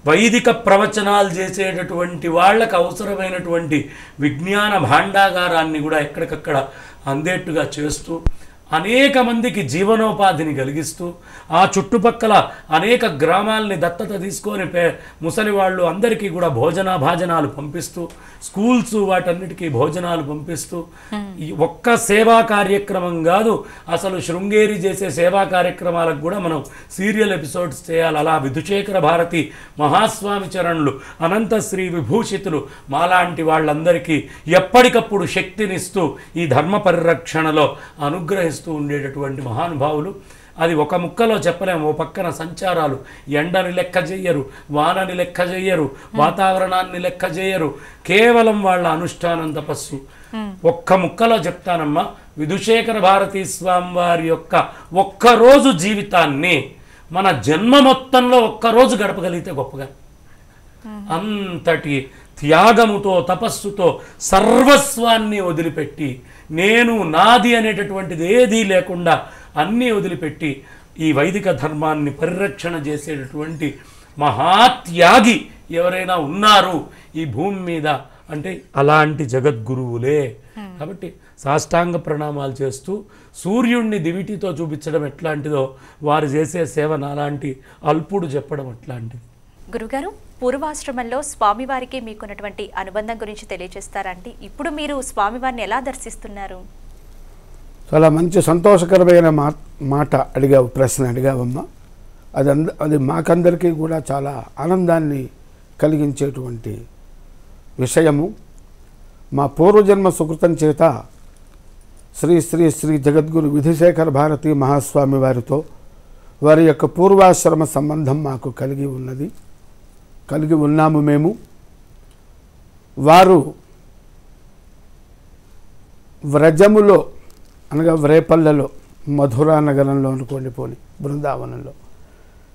వైదిక ప్రవచనాలు చేసేటటువంటి వాళ్ళకు అవసరమైనటువంటి విజ్ఞాన భాండాగారాన్ని కూడా ఎక్కడికక్కడ అందేట్టుగా చేస్తూ అనేక మందికి జీవనోపాధిని కలిగిస్తూ, ఆ చుట్టుపక్కల అనేక గ్రామాలని దత్తత తీసుకొని ముసలి వాళ్ళు అందరికీ కూడా భాజనాలు పంపిస్తూ, స్కూల్స్ వాటన్నిటికీ భోజనాలు పంపిస్తూ, ఒక్క సేవా కార్యక్రమం కాదు, అసలు శృంగేరి చేసే సేవా కార్యక్రమాలకు కూడా మనం సీరియల్ ఎపిసోడ్స్ చేయాలి. అలా విధుశేఖర భారతి మహాస్వామి చరణులు, అనంత శ్రీ విభూషితులు మాలాంటి వాళ్ళందరికీ ఎప్పటికప్పుడు శక్తినిస్తూ ఈ ధర్మ పరిరక్షణలో అనుగ్రహిస్తూ ఉండేటటువంటి మహానుభావులు. అది ఒక ముక్కలో చెప్పలేము. ఓ పక్కన సంచారాలు, ఎండని లెక్క చెయ్యరు, వానని లెక్క చెయ్యరు, వాతావరణాన్ని లెక్క చెయ్యరు, కేవలం వాళ్ళ అనుష్ఠానం తపస్సు. ఒక్క ముక్కలో చెప్తానమ్మా, విధుశేఖర భారతీ స్వామి వారి యొక్క ఒక్కరోజు జీవితాన్ని మన జన్మ మొత్తంలో ఒక్కరోజు గడపగలిగితే గొప్పగా. అంతటి త్యాగముతో తపస్సుతో సర్వస్వాన్ని వదిలిపెట్టి, నేను నాది అనేటటువంటిది ఏదీ లేకుండా అన్నీ వదిలిపెట్టి ఈ వైదిక ధర్మాన్ని పరిరక్షణ చేసేటటువంటి మహాత్యాగి ఎవరైనా ఉన్నారు ఈ భూమి మీద అంటే అలాంటి జగద్గురువులే. కాబట్టి సాష్టాంగ ప్రణామాలు చేస్తూ సూర్యుణ్ణి దివిటితో చూపించడం ఎట్లాంటిదో వారు చేసే సేవ నాలాంటి అల్పుడు చెప్పడం అట్లాంటిది. గురుగారు, పూర్వాశ్రమంలో స్వామివారికి మీకున్నటువంటి అనుబంధం గురించి తెలియజేస్తారండి. ఇప్పుడు మీరు స్వామివారిని ఎలా దర్శిస్తున్నారు? చాలా మంచి సంతోషకరమైన మాట అడిగావు, ప్రశ్న అడిగావమ్మా. అది మాకందరికీ కూడా చాలా ఆనందాన్ని కలిగించేటువంటి విషయము. మా పూర్వజన్మ సుకృతం చేత శ్రీ శ్రీ శ్రీ జగద్గురు విధుశేఖర భారతీ మహాస్వామి వారితో వారి యొక్క పూర్వాశ్రమ సంబంధం మాకు కలిగి ఉన్నాము మేము. వారు వ్రజములో అనగా వ్రేపల్లెలో, మధురా నగరంలో అనుకోండి, పోని బృందావనంలో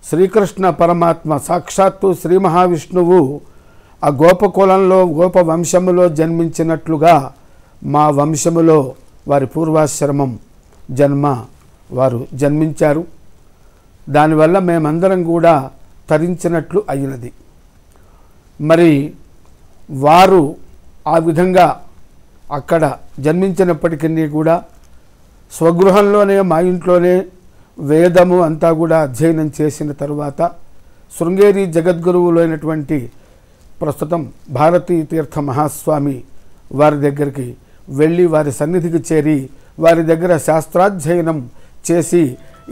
శ్రీకృష్ణ పరమాత్మ సాక్షాత్తు శ్రీ మహావిష్ణువు ఆ గోపకులంలో గోప వంశములో జన్మించినట్లుగా మా వంశములో వారి పూర్వాశ్రమం వారు జన్మించారు. దానివల్ల మేమందరం కూడా తరించినట్లు అయినది. మరి వారు ఆ విధంగా అక్కడ జన్మించినప్పటికీ కూడా స్వగృహంలోనే మా ఇంట్లోనే వేదము అంతా కూడా అధ్యయనం చేసిన తరువాత శృంగేరి జగద్గురువులైనటువంటి ప్రస్తుతం భారతీ తీర్థ మహాస్వామి వారి దగ్గరికి వెళ్ళి వారి సన్నిధికి చేరి వారి దగ్గర శాస్త్రాధ్యయనం చేసి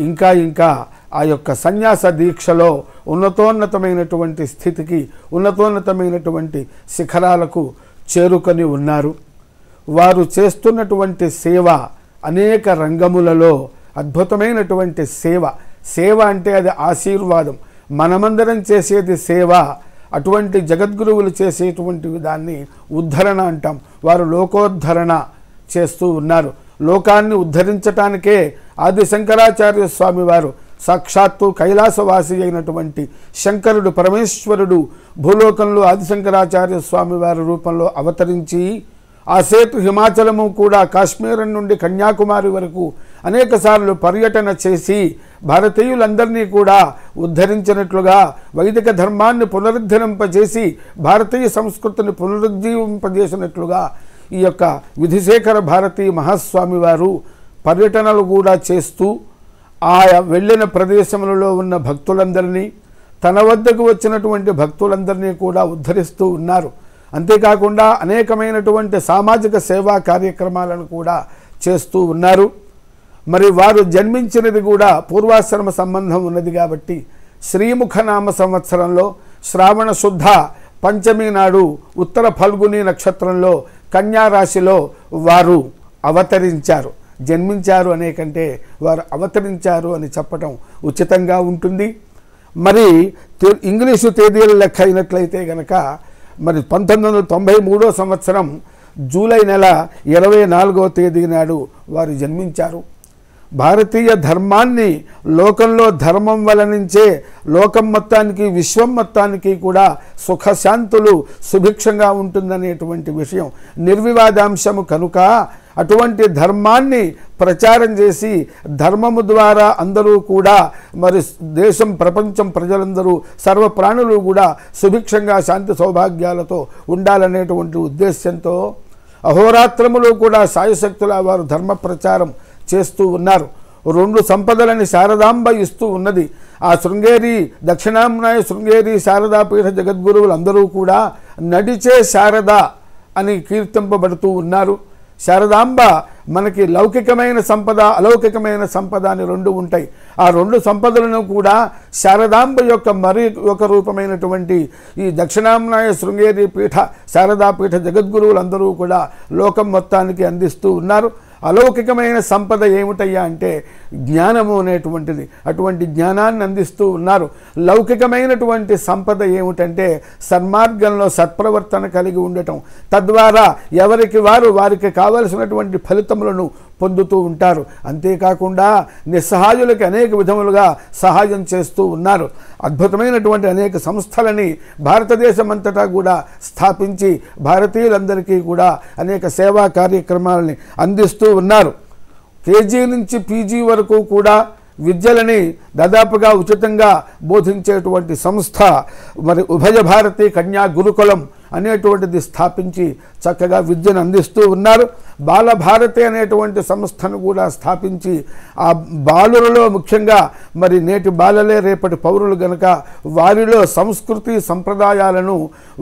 ఇంకా ఆ యొక్క సన్యాస దీక్షలో ఉన్నతోన్నతమైనటువంటి స్థితికి ఉన్నతోన్నతమైనటువంటి శిఖరాలకు చేరుకొని ఉన్నారు. వారు చేస్తున్నటువంటి సేవ అనేక రంగములలో అద్భుతమైనటువంటి సేవ అంటే అది ఆశీర్వాదం. మనమందరం చేసేది సేవ. అటువంటి జగద్గురువులు చేసేటువంటి దాన్ని ఉద్ధరణ అంటాం. వారు లోకోద్ధరణ చేస్తూ ఉన్నారు. లోకాన్ని ఉద్ధరించటానికే ఆది శంకరాచార్య స్వామి వారు సాక్షాత్తు కైలాసవాసి అయినటువంటి శంకరుడు పరమేశ్వరుడు భూలోకంలో ఆది శంకరాచార్య స్వామి వారి రూపంలో అవతరించి ఆ సేతు హిమాచలము కూడా కాశ్మీరం నుండి కన్యాకుమారి వరకు అనేక సార్లు పర్యటన చేసి భారతీయులందరినీ కూడా ఉద్ధరించినట్లుగా వైదిక ధర్మాన్ని పునరుద్ధరింపజేసి భారతీయ సంస్కృతిని పునరుజ్జీవింపజేసినట్లుగా ఈ యొక్క విధిశేఖర భారతీ మహాస్వామి వారు పర్యటనలు కూడా చేస్తూ ఆయా వెళ్ళిన ప్రదేశములలో ఉన్న భక్తులందరినీ తన వద్దకు వచ్చినటువంటి భక్తులందరినీ కూడా ఉద్ధరిస్తూ ఉన్నారు. అంతేకాకుండా అనేకమైనటువంటి సామాజిక సేవా కార్యక్రమాలను కూడా చేస్తూ ఉన్నారు. మరి వారు జన్మించినది కూడా పూర్వాశ్రమ సంబంధం ఉన్నది కాబట్టి శ్రీముఖనామ సంవత్సరంలో శ్రావణ శుద్ధ పంచమి నాడు ఉత్తర ఫల్గుని నక్షత్రంలో కన్యా రాశిలో వారు అవతరించారు. జన్మించారు అనే కంటే వారు అవతరించారు అని చెప్పటం ఉచితంగా ఉంటుంది. మరి ఇంగ్లీషు తేదీల లెక్క అయినట్లయితే గనక మరి 1993 సంవత్సరం జూలై నెల 24వ తేదీ నాడు వారు జన్మించారు. భారతీయ ధర్మాన్ని లోకంలో ధర్మం వలనించే లోకం మొత్తానికి విశ్వం మొత్తానికి కూడా సుఖశాంతులు సుభిక్షంగా ఉంటుందనేటువంటి విషయం నిర్వివాదాంశము కనుక అటువంటి ధర్మాన్ని ప్రచారం చేసి ధర్మము ద్వారా అందరూ కూడా మరి దేశం ప్రపంచం ప్రజలందరూ సర్వప్రాణులు కూడా సుభిక్షంగా శాంతి సౌభాగ్యాలతో ఉండాలనేటువంటి ఉద్దేశంతో అహోరాత్రములు కూడా సాయశక్తుల వారు ధర్మ ప్రచారం చేస్తూ ఉన్నారు. 2 సంపదలని శారదాంబ ఇస్తూ ఉన్నది. ఆ శృంగేరి దక్షిణాంనాయ శృంగేరి శారదాపీఠ జగద్గురువులందరూ కూడా నడిచే శారద అని కీర్తింపబడుతూ ఉన్నారు. శారదాంబ మనకి లౌకికమైన సంపద అలౌకికమైన సంపద అని 2 ఉంటాయి. ఆ 2 సంపదలను కూడా శారదాంబ యొక్క మరి ఒక రూపమైనటువంటి ఈ దక్షిణాంనాయ శృంగేరి పీఠ శారదాపీఠ జగద్గురువులందరూ కూడా లోకం మొత్తానికి అందిస్తూ ఉన్నారు. అలౌకికమైన సంపద ఏమిటయ్యా అంటే జ్ఞానము అనేటువంటిది. అటువంటి జ్ఞానాన్ని అందిస్తూ ఉన్నారు. లౌకికమైనటువంటి సంపద ఏమిటంటే సన్మార్గంలో సత్ప్రవర్తన కలిగి ఉండటం. తద్వారా ఎవరికి వారికి కావలసినటువంటి ఫలితములను పొందుతూ ఉంటారు. అంతేకాకుండా నిస్సహాయులకి అనేక విధములుగా సహాయం చేస్తూ ఉన్నారు. అద్భుతమైనటువంటి అనేక సంస్థలని భారతదేశం అంతటా కూడా స్థాపించి భారతీయులందరికీ కూడా అనేక సేవా కార్యక్రమాలని అందిస్తూ ఉన్నారు. కేజీ నుంచి పీజీ వరకు కూడా విద్యలని దాదాపుగా ఉచితంగా బోధించేటువంటి సంస్థ మరి ఉభయ భారతి కన్యా గురుకులం అనేటువంటిది స్థాపించి చక్కగా విద్యను అందిస్తూ ఉన్నారు. బాలభారతి అనేటువంటి సంస్థను కూడా స్థాపించి ఆ బాలులలో ముఖ్యంగా మరి నేటి బాలలే రేపటి పౌరులు గనక వారిలో సంస్కృతి సంప్రదాయాలను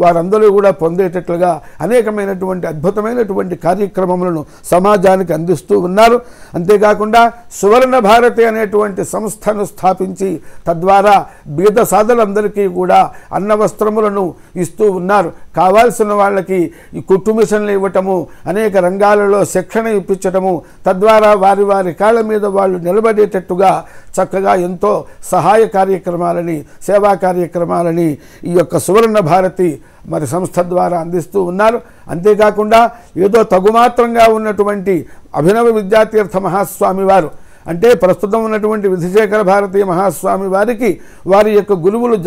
వారందరూ కూడా పొందేటట్లుగా అనేకమైనటువంటి అద్భుతమైనటువంటి కార్యక్రమములను సమాజానికి అందిస్తూ ఉన్నారు. అంతేకాకుండా సువర్ణ భారతి అనేటువంటి సంస్థను స్థాపించి తద్వారా బీద సాధులందరికీ కూడా అన్న వస్త్రములను ఇస్తూ ఉన్నారు. కావాల్సిన వాళ్ళకి ఈ కుట్టు మిషన్లు ఇవ్వటము, అనేక రంగాలలో శిక్షణ ఇప్పించటము, తద్వారా వారి కాళ్ళ మీద వాళ్ళు నిలబడేటట్టుగా చక్కగా ఎంతో సహాయ కార్యక్రమాలని సేవా కార్యక్రమాలని ఈ యొక్క సువర్ణ భారతి మరి సంస్థ ద్వారా అందిస్తూ ఉన్నారు. అంతేకాకుండా ఏదో తగుమాత్రంగా ఉన్నటువంటి అభినవ విద్యాతీర్థ మహాస్వామి వారు అంటే ప్రస్తుతం ఉన్నటువంటి విధిశేఖర భారతీయ మహాస్వామి వారికి వారి యొక్క గురువులు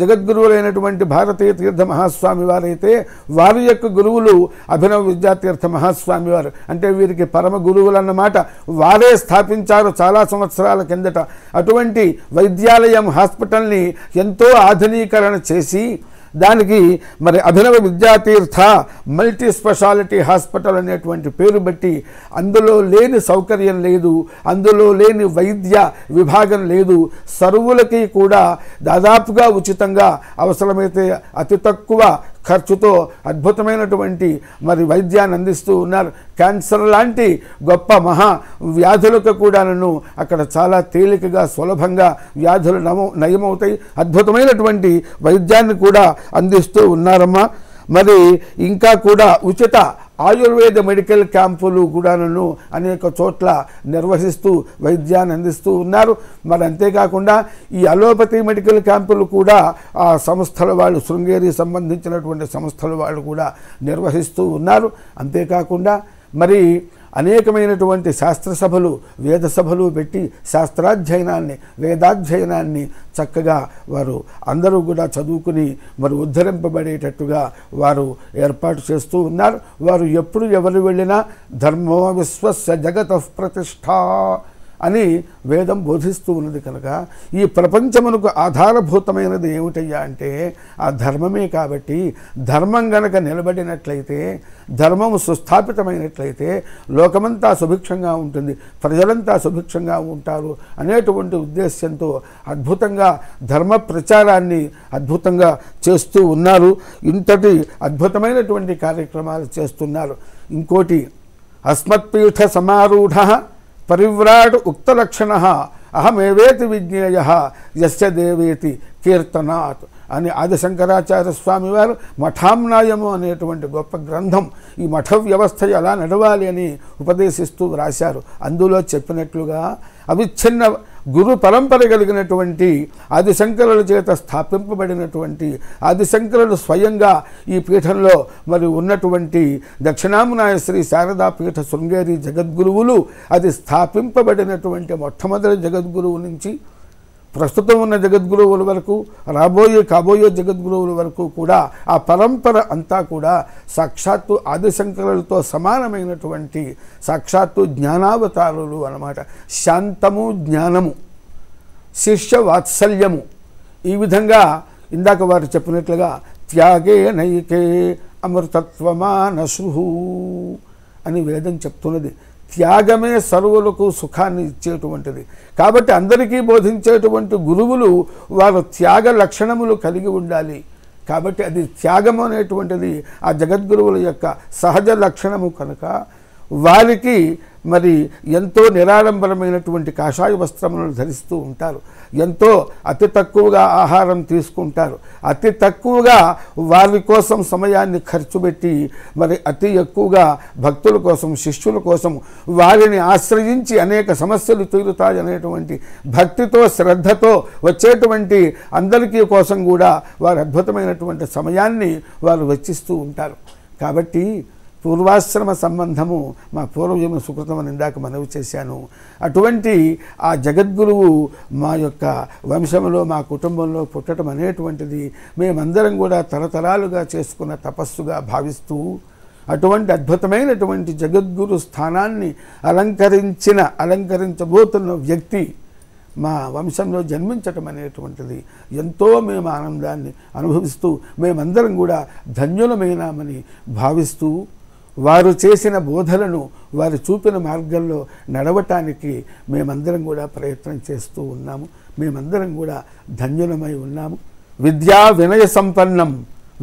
జగద్గురువులైనటువంటి భారతీయ తీర్థ మహాస్వామి వారైతే వారి యొక్క గురువులు అభినవ విద్యాతీర్థ మహాస్వామి వారు. అంటే వీరికి పరమ గురువులు అన్నమాట. వారే స్థాపించారు చాలా సంవత్సరాల కిందట. అటువంటి వైద్యాలయం హాస్పిటల్ని ఎంతో ఆధునీకరణ చేసి దానికి మరి అభినవ విద్యాతీర్థ మల్టీ స్పెషాలిటీ హాస్పిటల్ అనేటువంటి పేరు బట్టి అందులో లేని సౌకర్యం లేదు, అందులో లేని వైద్య విభాగం లేదు. సర్వులకి కూడా దాదాపుగా ఉచితంగా, అవసరమైతే అతి తక్కువ ఖర్చుతో అద్భుతమైనటువంటి మరి వైద్యాన్ని అందిస్తూ ఉన్నారు. క్యాన్సర్ లాంటి గొప్ప మహా వ్యాధులకు కూడాను అక్కడ చాలా తేలికగా సులభంగా వ్యాధులు నయమవుతాయి. అద్భుతమైనటువంటి వైద్యాన్ని కూడా అందిస్తూ ఉన్నారమ్మా. మరి ఇంకా కూడా ఉచిత ఆయుర్వేద మెడికల్ క్యాంపులు కూడాను అనేక చోట్ల నిర్వహిస్తూ వైద్యాన్ని అందిస్తూ ఉన్నారు. మరి అంతేకాకుండా ఈ అలోపతి మెడికల్ క్యాంపులు కూడా ఆ సంస్థల వాళ్ళు, శృంగేరి సంబంధించినటువంటి సంస్థల వాళ్ళు కూడా నిర్వహిస్తూ ఉన్నారు. అంతేకాకుండా మరి అనేకమైనటువంటి శాస్త్రసభలు, వేద సభలు పెట్టి శాస్త్రాధ్యయనాన్ని, వేదాధ్యయనాన్ని చక్కగా వారు అందరూ కూడా చదువుకుని మరి ఉద్ధరింపబడేటట్టుగా వారు ఏర్పాటు చేస్తూ ఉన్నారు. వారు ఎప్పుడు ఎవరు వెళ్ళినా ధర్మో విశ్వస్య జగత ప్రతిష్ఠ అని వేదం బోధిస్తూ ఉన్నది. కనుక ఈ ప్రపంచమునకు ఆధారభూతమైనది ఏమిటయ్యా అంటే ఆ ధర్మమే. కాబట్టి ధర్మం గనక నిలబడినట్లయితే, ధర్మము సుస్థాపితమైనట్లయితే లోకమంతా సుభిక్షంగా ఉంటుంది, ప్రజలంతా సుభిక్షంగా ఉంటారు అనేటువంటి ఉద్దేశ్యంతో అద్భుతంగా ధర్మ ప్రచారాన్ని అద్భుతంగా చేస్తూ ఉన్నారు. ఇంతటి అద్భుతమైనటువంటి కార్యక్రమాలు చేస్తున్నారు. ఇంకోటి, అస్మత్పీఠ సమారూఢ పరివ్రాట్ ఉక్తలక్షణ అహమేవేతి విజ్ఞేయ యస్య దేవేతి కీర్తనాత్ అని ఆదిశంకరాచార్య స్వామి వారు మఠామ్నాయము అనేటువంటి గొప్ప గ్రంథం ఈ మఠ వ్యవస్థ ఎలా నడవాలి అని ఉపదేశిస్తూ వ్రాశారు. అందులో చెప్పినట్లుగా అవిచ్ఛిన్న గురు పరంపర కలిగినటువంటి ఆదిశంకరుల చేత స్థాపింపబడినటువంటి, ఆదిశంకరులు స్వయంగా ఈ పీఠంలో మరి ఉన్నటువంటి దక్షిణామునాయ శ్రీ శారదా పీఠ శృంగేరి జగద్గురువులు, అది స్థాపింపబడినటువంటి మొట్టమొదటి జగద్గురువు నుంచి ప్రస్తుతం ఉన్న జగద్గురువుల వరకు, కాబోయే జగద్గురువుల వరకు కూడా ఆ పరంపర అంతా కూడా సాక్షాత్తు ఆదిశంకరులతో సమానమైనటువంటి సాక్షాత్తు జ్ఞానావతారులు అన్నమాట. శాంతము, జ్ఞానము, శిష్య వాత్సల్యము, ఈ విధంగా ఇందాక వారు చెప్పినట్లుగా త్యాగే నైకే అమృతత్వమానసు అని వేదం చెప్తున్నది. త్యాగమే సర్వులకు సుఖాన్ని ఇచ్చేటువంటిది. కాబట్టి అందరికీ బోధించేటువంటి గురువులు వారు త్యాగ లక్షణములు కలిగి ఉండాలి. కాబట్టి అది త్యాగం అనేటువంటిది ఆ జగద్గురువుల యొక్క సహజ లక్షణము కనుక వారికి మరి ఎంతో నిరాడంబరమైనటువంటి కాషాయ వస్త్రములను ధరిస్తూ ఉంటారు. ఎంతో అతి తక్కువగా ఆహారం తీసుకుంటారు. అతి తక్కువగా వారి కోసం సమయాన్ని ఖర్చు పెట్టి మరి అతి ఎక్కువగా భక్తుల కోసం, శిష్యుల కోసం వారిని ఆశ్రయించి అనేక సమస్యలు తీరుతాయనేటువంటి భక్తితో, శ్రద్ధతో వచ్చేటువంటి అందరికీ కోసం కూడా వారు అద్భుతమైనటువంటి సమయాన్ని వారు వెచ్చిస్తూ ఉంటారు. కాబట్టి పూర్వాశ్రమ సంబంధము మా పూర్వజన్మ సుకృతం అని ఇందాక మనవి చేశాను. అటువంటి ఆ జగద్గురువు మా యొక్క వంశంలో, మా కుటుంబంలో పుట్టడం అనేటువంటిది మేమందరం కూడా తరతరాలుగా చేసుకున్న తపస్సుగా భావిస్తూ అటువంటి అద్భుతమైనటువంటి జగద్గురు స్థానాన్ని అలంకరించబోతున్న వ్యక్తి మా వంశంలో జన్మించటం అనేటువంటిది ఎంతో మేము ఆనందాన్ని అనుభవిస్తూ మేమందరం కూడా ధన్యులమైనామని భావిస్తూ వారు చేసిన బోధలను, వారు చూపిన మార్గంలో నడవటానికి మేమందరం కూడా ప్రయత్నం చేస్తూ ఉన్నాము. మేమందరం కూడా ధన్యులమై ఉన్నాము. విద్యా వినయ సంపన్నం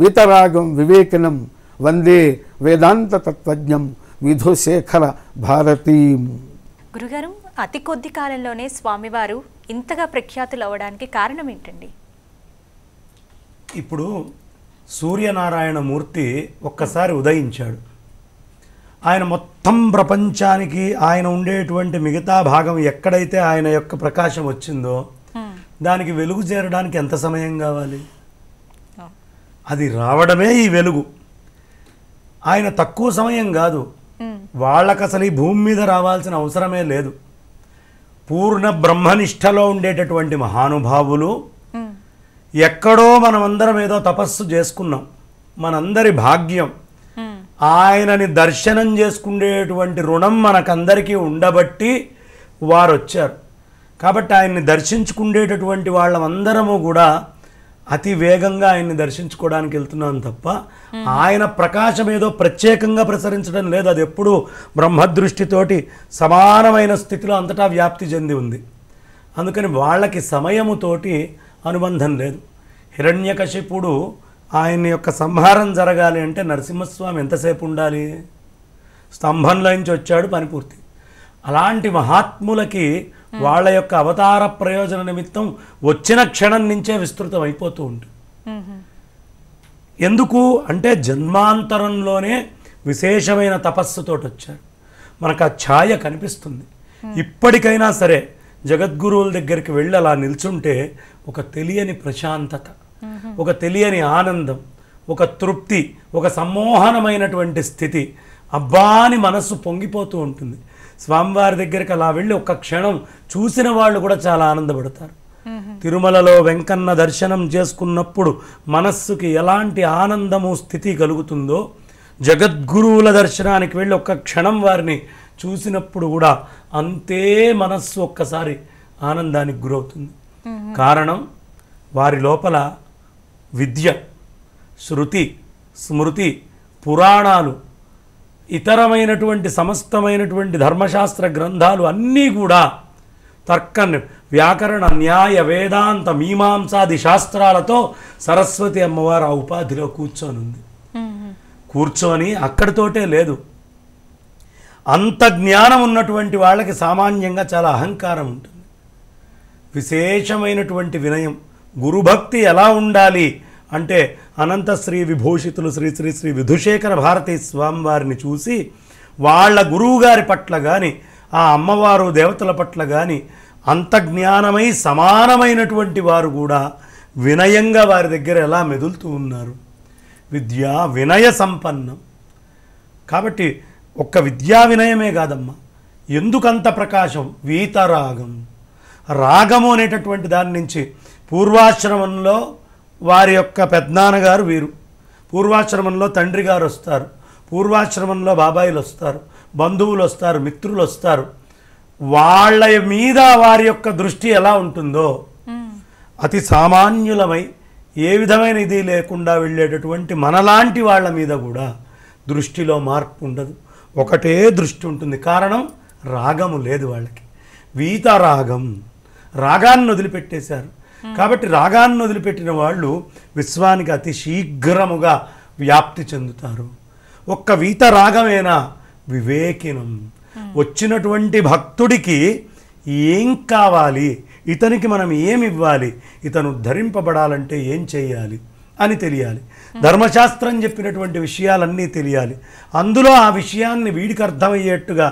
వీతరాగం వివేకినం వందే వేదాంత తత్వజ్ఞం విధుశేఖర భారతీం. గురుగారు, అతి కొద్ది కాలంలోనే స్వామివారు ఇంతగా ప్రఖ్యాతులు అవ్వడానికి కారణం ఏంటండి? ఇప్పుడు సూర్యనారాయణ మూర్తి ఒక్కసారి ఉదయించాడు. ఆయన మొత్తం ప్రపంచానికి ఆయన ఉండేటువంటి మిగతా భాగం ఎక్కడైతే ఆయన యొక్క ప్రకాశం వచ్చిందో దానికి వెలుగు చేరడానికి ఎంత సమయం కావాలి? అది రావడమే ఈ వెలుగు. ఆయన తక్కువ సమయం కాదు, వాళ్ళకు అసలు ఈ భూమి మీద రావాల్సిన అవసరమే లేదు. పూర్ణ బ్రహ్మనిష్టలో ఉండేటటువంటి మహానుభావులు ఎక్కడో మనమందరం ఏదో తపస్సు చేసుకున్నాం, మనందరి భాగ్యం. ఆయనని దర్శనం చేసుకునేటువంటి రుణం మనకందరికీ ఉండబట్టి వారు వచ్చారు. కాబట్టి ఆయన్ని దర్శించుకునేటటువంటి వాళ్ళందరము కూడా అతి వేగంగా ఆయన్ని దర్శించుకోవడానికి వెళ్తున్నాను తప్ప ఆయన ప్రకాశం ఏదో ప్రత్యేకంగా ప్రసరించడం లేదు. అది ఎప్పుడూ బ్రహ్మదృష్టితోటి సమానమైన స్థితిలో అంతటా వ్యాప్తి చెంది ఉంది. అందుకని వాళ్ళకి సమయముతోటి అనుబంధం లేదు. హిరణ్యకశిపుడు ఆయన యొక్క సంహారం జరగాలి అంటే నరసింహస్వామి ఎంతసేపు ఉండాలి? స్తంభంలో నుంచి వచ్చాడు, పని పూర్తి. అలాంటి మహాత్ములకి వాళ్ళ యొక్క అవతార ప్రయోజన నిమిత్తం వచ్చిన క్షణం నుంచే విస్తృతం అయిపోతూ ఉంటుంది. ఎందుకు అంటే జన్మాంతరంలోనే విశేషమైన తపస్సుతోటి వచ్చారు. మనకు ఆ ఛాయ కనిపిస్తుంది. ఇప్పటికైనా సరే జగద్గురువుల దగ్గరికి వెళ్ళి అలా నిల్చుంటే ఒక తెలియని ప్రశాంతత, ఒక తెలియని ఆనందం, ఒక తృప్తి, ఒక సమ్మోహనమైనటువంటి స్థితి, అబ్బాని మనస్సు పొంగిపోతూ ఉంటుంది. స్వామివారి దగ్గరికి అలా వెళ్ళి ఒక్క క్షణం చూసిన వాళ్ళు కూడా చాలా ఆనందపడతారు. తిరుమలలో వెంకన్న దర్శనం చేసుకున్నప్పుడు మనస్సుకి ఎలాంటి ఆనందము స్థితి కలుగుతుందో, జగద్గురువుల దర్శనానికి వెళ్ళి ఒక్క క్షణం వారిని చూసినప్పుడు కూడా అంతే మనస్సు ఒక్కసారి ఆనందానికి గురవుతుంది. కారణం వారి లోపల విద్య, శృతి, స్మృతి, పురాణాలు, ఇతరమైనటువంటి సమస్తమైనటువంటి ధర్మశాస్త్ర గ్రంథాలు అన్నీ కూడా తర్క, వ్యాకరణ, న్యాయ, వేదాంత, మీమాంసాది శాస్త్రాలతో సరస్వతి అమ్మవారు ఆ ఉపాధిలో కూర్చొని ఉంది. కూర్చొని అక్కడితోటే లేదు, అంత జ్ఞానం ఉన్నటువంటి వాళ్ళకి సామాన్యంగా చాలా అహంకారం ఉంటుంది. విశేషమైనటువంటి వినయం, గురుభక్తి ఎలా ఉండాలి అంటే అనంత శ్రీ విభూషితులు శ్రీ శ్రీ శ్రీ విధుశేఖర భారతీ స్వామివారిని చూసి వాళ్ళ గురువుగారి పట్ల కానీ ఆ అమ్మవారు దేవతల పట్ల కానీ అంత జ్ఞానమై సమానమైనటువంటి వారు కూడా వినయంగా వారి దగ్గర ఎలా మెదులుతూ ఉన్నారు. విద్యా వినయ సంపన్నం. కాబట్టి ఒక్క విద్యా వినయమే కాదమ్మా, ఎందుకంత ప్రకాశం? వీతరాగం. రాగము అనేటటువంటి దాని నుంచి పూర్వాశ్రమంలో వారి యొక్క పెద్దనాన్నగారు వీరు, పూర్వాశ్రమంలో తండ్రి గారు వస్తారు, పూర్వాశ్రమంలో బాబాయిలు వస్తారు, బంధువులు వస్తారు, మిత్రులు వస్తారు. వాళ్ళ మీద వారి యొక్క దృష్టి ఎలా ఉంటుందో అతి సామాన్యులమై ఏ విధమైన ఇది లేకుండా వెళ్ళేటటువంటి మనలాంటి వాళ్ళ మీద కూడా దృష్టిలో మార్పు ఉండదు, ఒకటే దృష్టి ఉంటుంది. కారణం రాగము లేదు వాళ్ళకి. వీతరాగం, రాగాన్ని వదిలిపెట్టేశారు. కాబట్టి రాగాన్ని వదిలిపెట్టిన వాళ్ళు విశ్వానికి అతి శీఘ్రముగా వ్యాప్తి చెందుతారు. ఒక్క వీతరాగమేనా వివేకినం. వచ్చినటువంటి భక్తుడికి ఏం కావాలి, ఇతనికి మనం ఏమి ఇవ్వాలి, ఇతను ధరింపబడాలంటే ఏం చేయాలి అని తెలియాలి. ధర్మశాస్త్రం చెప్పినటువంటి విషయాలన్నీ తెలియాలి. అందులో ఆ విషయాన్ని వీడికి అర్థమయ్యేట్టుగా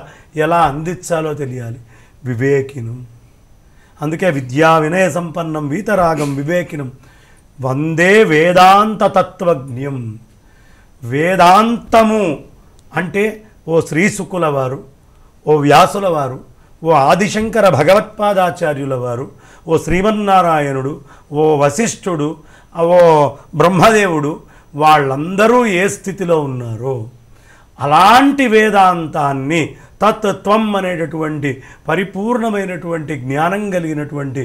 ఎలా అందించాలో తెలియాలి. వివేకినం. అందుకే విద్యా వినయ సంపన్నం వీతరాగం వివేకినం వందే వేదాంత తత్వజ్ఞం. వేదాంతము అంటే ఓ శ్రీశుకుల వారు, ఓ వ్యాసుల వారు, ఓ ఆదిశంకర భగవత్పాదాచార్యుల వారు, ఓ శ్రీమన్నారాయణుడు, ఓ వశిష్ఠుడు, ఓ బ్రహ్మదేవుడు, వాళ్ళందరూ ఏ స్థితిలో ఉన్నారో అలాంటి వేదాంతాన్ని తత్వం అనేటటువంటి పరిపూర్ణమైనటువంటి జ్ఞానం కలిగినటువంటి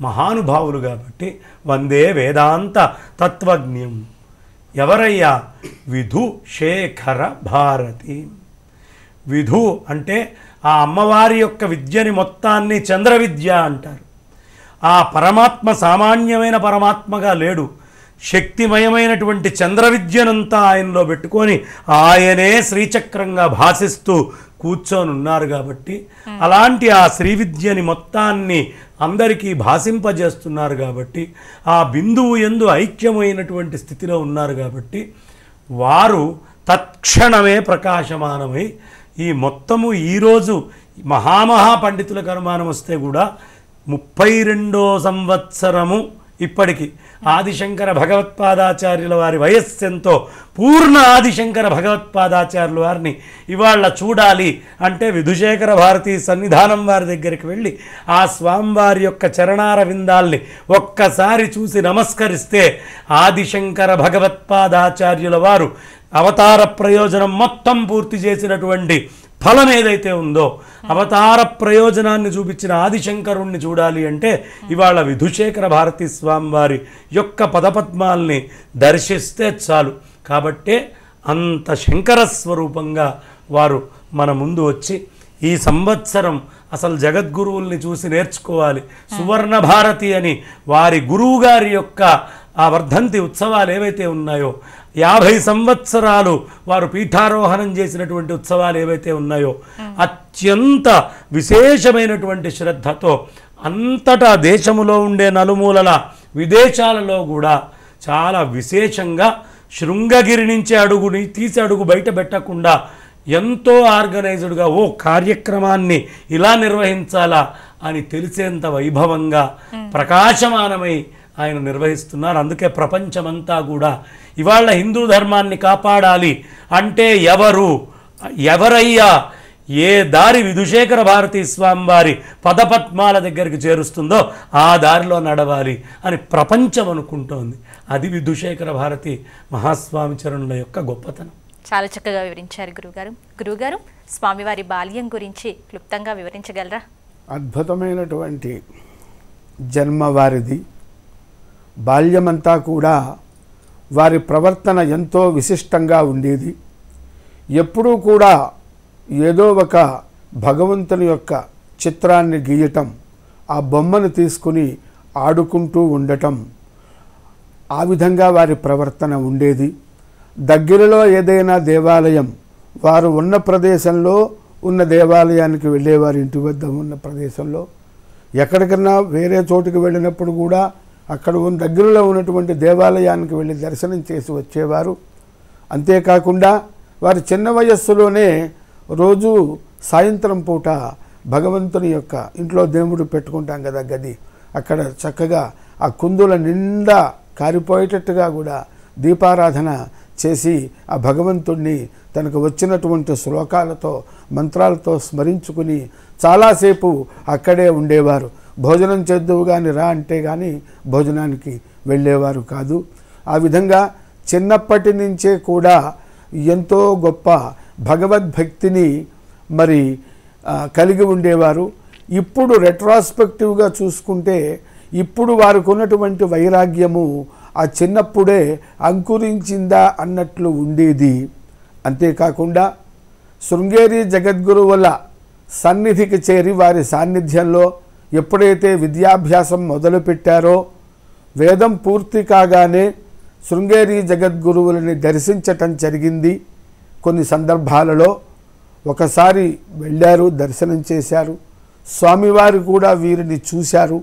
మహానుభావులు కాబట్టి వందే వేదాంత తత్వజ్ఞం. ఎవరయ్యా? విధు శేఖర భారతి. విధు అంటే ఆ అమ్మవారి యొక్క విద్యని మొత్తాన్ని చంద్ర విద్య అంటారు. ఆ పరమాత్మ సామాన్యమైన పరమాత్మగా లేడు, శక్తిమయమైనటువంటి చంద్ర విద్యనంతా ఆయనలో పెట్టుకొని ఆయనే శ్రీచక్రంగా భాసిస్తూ కూర్చొని ఉన్నారు. కాబట్టి అలాంటి ఆ శ్రీ విద్యని మొత్తాన్ని అందరికీ భాసింపజేస్తున్నారు. కాబట్టి ఆ బిందువు యందు ఐక్యమైనటువంటి స్థితిలో ఉన్నారు. కాబట్టి వారు తత్క్షణమే ప్రకాశమానమై ఈ మొత్తము ఈరోజు మహామహా పండితులకు అనుమానం వస్తే కూడా 32వ సంవత్సరము ఇప్పటికి ఆదిశంకర భగవత్పాదాచార్యుల వారి వయస్సెంతో పూర్ణ ఆదిశంకర భగవత్పాదాచార్యుల వారిని ఇవాళ చూడాలి అంటే విధుశేఖర భారతీ సన్నిధానం వారి దగ్గరికి వెళ్ళి ఆ స్వామివారి యొక్క చరణార విందాల్ని ఒక్కసారి చూసి నమస్కరిస్తే ఆదిశంకర భగవత్పాదాచార్యుల వారు అవతార ప్రయోజనం మొత్తం పూర్తి చేసినటువంటి ఫలం ఏదైతే ఉందో, అవతార ప్రయోజనాన్ని చూపించిన ఆదిశంకరుణ్ణి చూడాలి అంటే ఇవాళ విధుశేఖర భారతీ స్వామి వారి యొక్క పదపద్మాల్ని దర్శిస్తే చాలు. కాబట్టే అంత శంకర స్వరూపంగా వారు మన ముందు వచ్చి ఈ సంవత్సరం అసలు జగద్గురువుల్ని చూసి నేర్చుకోవాలి. సువర్ణ భారతి అని వారి గురువు గారి యొక్క ఆ వర్ధంతి ఉత్సవాలు ఏవైతే ఉన్నాయో, 50 సంవత్సరాలు వారు పీఠారోహణం చేసినటువంటి ఉత్సవాలు ఏవైతే ఉన్నాయో, అత్యంత విశేషమైనటువంటి శ్రద్ధతో అంతటా దేశములో ఉండే నలుమూలల విదేశాలలో కూడా చాలా విశేషంగా శృంగగిరి నుంచి తీసి అడుగు బయట పెట్టకుండా ఎంతో ఆర్గనైజ్డ్గా ఓ కార్యక్రమాన్ని ఇలా నిర్వహించాలా అని తెలిసేంత వైభవంగా ప్రకాశమానమై ఆయన నిర్వహిస్తున్నారు. అందుకే ప్రపంచమంతా కూడా ఇవాళ హిందూ ధర్మాన్ని కాపాడాలి అంటే ఎవరయ్యా, ఏ దారి విధుశేఖర భారతీ స్వామి వారి పదపద్మాల దగ్గరికి చేరుస్తుందో ఆ దారిలో నడవాలి అని ప్రపంచం అనుకుంటోంది. అది విధుశేఖర భారతి మహాస్వామి చరణుల యొక్క గొప్పతనం. చాలా చక్కగా వివరించారు గురువుగారు. గురువుగారు, స్వామివారి బాల్యం గురించి క్లుప్తంగా వివరించగలరా? అద్భుతమైనటువంటి జన్మ వారిది. బాల్యమంతా కూడా వారి ప్రవర్తన ఎంతో విశిష్టంగా ఉండేది. ఎప్పుడూ కూడా ఏదో ఒక భగవంతుని యొక్క చిత్రాన్ని గీయటం, ఆ బొమ్మను తీసుకుని ఆడుకుంటూ ఉండటం, ఆ విధంగా వారి ప్రవర్తన ఉండేది. దగ్గరలో ఏదైనా దేవాలయం, వారు ఉన్న ప్రదేశంలో ఉన్న దేవాలయానికి వెళ్ళేవారు. ఇంటి వద్ద ఉన్న ప్రదేశంలో ఎక్కడికన్నా వేరే చోటుకి వెళ్ళినప్పుడు కూడా అక్కడ దగ్గరలో ఉన్నటువంటి దేవాలయానికి వెళ్ళి దర్శనం చేసి వచ్చేవారు. అంతేకాకుండా వారి చిన్న వయస్సులోనే రోజు సాయంత్రం పూట భగవంతుని యొక్క ఇంట్లో దేవుడు పెట్టుకుంటాం కదా గది, అక్కడ చక్కగా ఆ కుందుల నిండా కారిపోయేటట్టుగా కూడా దీపారాధన చేసి ఆ భగవంతుణ్ణి తనకు వచ్చినటువంటి శ్లోకాలతో మంత్రాలతో స్మరించుకుని చాలాసేపు అక్కడే ఉండేవారు. భోజనం చేద్దువు కానీ రా అంటే కానీ భోజనానికి వెళ్ళేవారు కాదు. ఆ విధంగా చిన్నప్పటి నుంచే కూడా ఎంతో గొప్ప భగవద్భక్తిని కలిగి ఉండేవారు. ఇప్పుడు రెట్రాస్పెక్టివ్గా చూసుకుంటే ఇప్పుడు వారికి ఉన్నటువంటి వైరాగ్యము ఆ చిన్నప్పుడే అంకురించిందా అన్నట్లు ఉండేది. అంతేకాకుండా శృంగేరి జగద్గురువుల సన్నిధికి చేరి వారి సాన్నిధ్యంలో ఎప్పుడైతే విద్యాభ్యాసం మొదలుపెట్టారో, వేదం పూర్తి కాగానే శృంగేరి జగద్గురువులని దర్శించటం జరిగింది. కొన్ని సందర్భాలలో ఒకసారి వెళ్ళారు, దర్శనం చేశారు. స్వామివారు కూడా వీరిని చూశారు.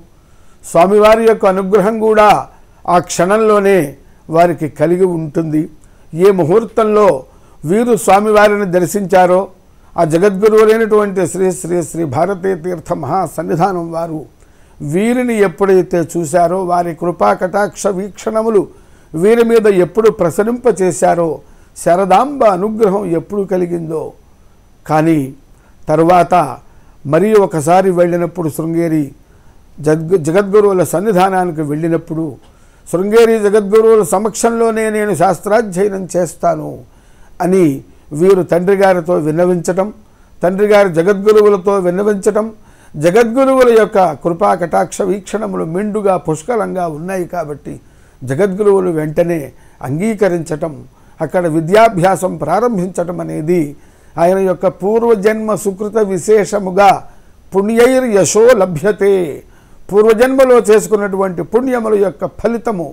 స్వామివారి యొక్క అనుగ్రహం కూడా ఆ క్షణంలోనే వారికి కలిగి ఉంటుంది. ఏ ముహూర్తంలో వీరు స్వామివారిని దర్శించారో ఆ జగద్గురువులైనటువంటి శ్రీ శ్రీ శ్రీ భారతీ తీర్థ మహాసన్నిధానం వారు వీరిని ఎప్పుడైతే చూశారో, వారి కృపా కటాక్ష వీక్షణములు వీరి మీద ఎప్పుడు ప్రసరింపచేశారో, శారదాంబ అనుగ్రహం ఎప్పుడు కలిగిందో. కానీ తరువాత మరి ఒకసారి వెళ్ళినప్పుడు శృంగేరి జగద్గురువుల సన్నిధానానికి వెళ్ళినప్పుడు శృంగేరి జగద్గురువుల సమక్షంలోనే నేను శాస్త్రాధ్యయనం చేస్తాను అని వీరు తండ్రి గారితో విన్నవించటం, తండ్రి గారి జగద్గురువులతో విన్నవించటం, జగద్గురువుల యొక్క కృపా కటాక్ష వీక్షణములు మెండుగా పుష్కలంగా ఉన్నాయి కాబట్టి జగద్గురువులు వెంటనే అంగీకరించటం, అక్కడ విద్యాభ్యాసం ప్రారంభించటం అనేది ఆయన యొక్క పూర్వజన్మ సుకృత విశేషముగా పుణ్యైర్ యశో లభ్యతే, పూర్వజన్మలో చేసుకున్నటువంటి పుణ్యముల యొక్క ఫలితము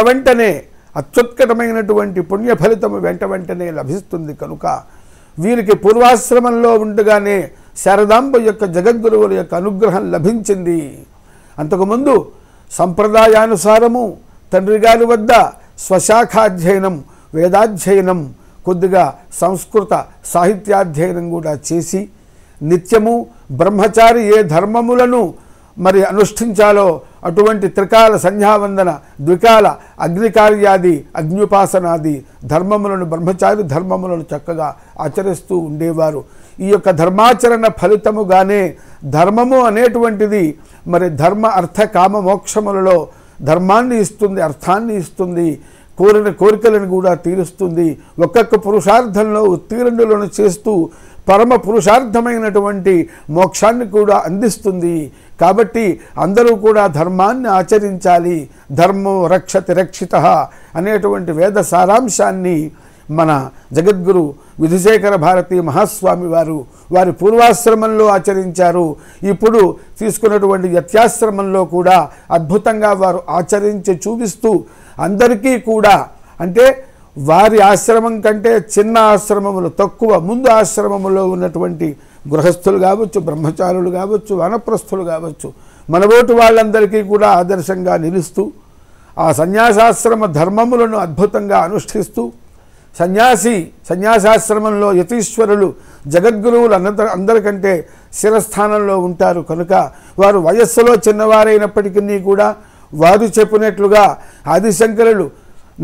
వెంటనే అత్యుత్కటమైనటువంటి పుణ్య ఫలితము వెంటనే లభిస్తుంది. కనుక వీరికి పూర్వాశ్రమంలో ఉండగానే శారదాంబ యొక్క జగద్గురువుల యొక్క అనుగ్రహం లభించింది. అంతకుముందు సంప్రదాయానుసారము తండ్రి గారి వద్ద స్వశాఖాధ్యయనం, వేదాధ్యయనం, కొద్దిగా సంస్కృత సాహిత్యాధ్యయనం కూడా చేసి నిత్యము బ్రహ్మచారి ఏ ధర్మములను అనుష్ఠించాలో అటువంటి త్రికాల సంధ్యావందన, ద్వికాల అగ్నికార్యాది, అగ్నిపాసనాది ధర్మములను, బ్రహ్మచారి ధర్మములను చక్కగా ఆచరిస్తూ ఉండేవారు. ఈ యొక్క ధర్మాచరణ ఫలితముగానే ధర్మము అనేటువంటిది ధర్మ అర్థ కామ మోక్షములలో ధర్మాన్ని ఇస్తుంది, అర్థాన్ని ఇస్తుంది, కోరిన కోరికలను కూడా తీరుస్తుంది. ఒక్కొక్క పురుషార్థంలో ఉత్తీర్ణులను చేస్తూ పరమ పురుషార్థమైనటువంటి మోక్షాన్ని కూడా అందిస్తుంది. కాబట్టి అందరూ కూడా ధర్మాన్ని ఆచరించాలి. ధర్మో రక్షతి రక్షితః అనేటువంటి వేద సారాంశాన్ని మన జగద్గురు విధుశేఖర భారతీ మహాస్వామి వారి పూర్వాశ్రమంలో ఆచరించారు. ఇప్పుడు తీసుకున్నటువంటి యత్యాశ్రమంలో కూడా అద్భుతంగా వారు ఆచరించి చూపిస్తూ అందరికీ కూడా, అంటే వారి ఆశ్రమం కంటే చిన్న ఆశ్రమములు తక్కువ, ముందు ఆశ్రమములో ఉన్నటువంటి గృహస్థులు కావచ్చు, బ్రహ్మచారులు కావచ్చు, వనప్రస్థులు కావచ్చు, మనబోటి వాళ్ళందరికీ కూడా ఆదర్శంగా నిలుస్తూ ఆ సన్యాసాశ్రమ ధర్మములను అద్భుతంగా అనుష్ఠిస్తూ సన్యాసాశ్రమంలో యతీశ్వరులు జగద్గురువులు అందరికంటే శిరస్థానంలో ఉంటారు కనుక వారు వయస్సులో చిన్నవారైనప్పటికీ కూడా వారు చెప్పినట్లుగా ఆదిశంకరులు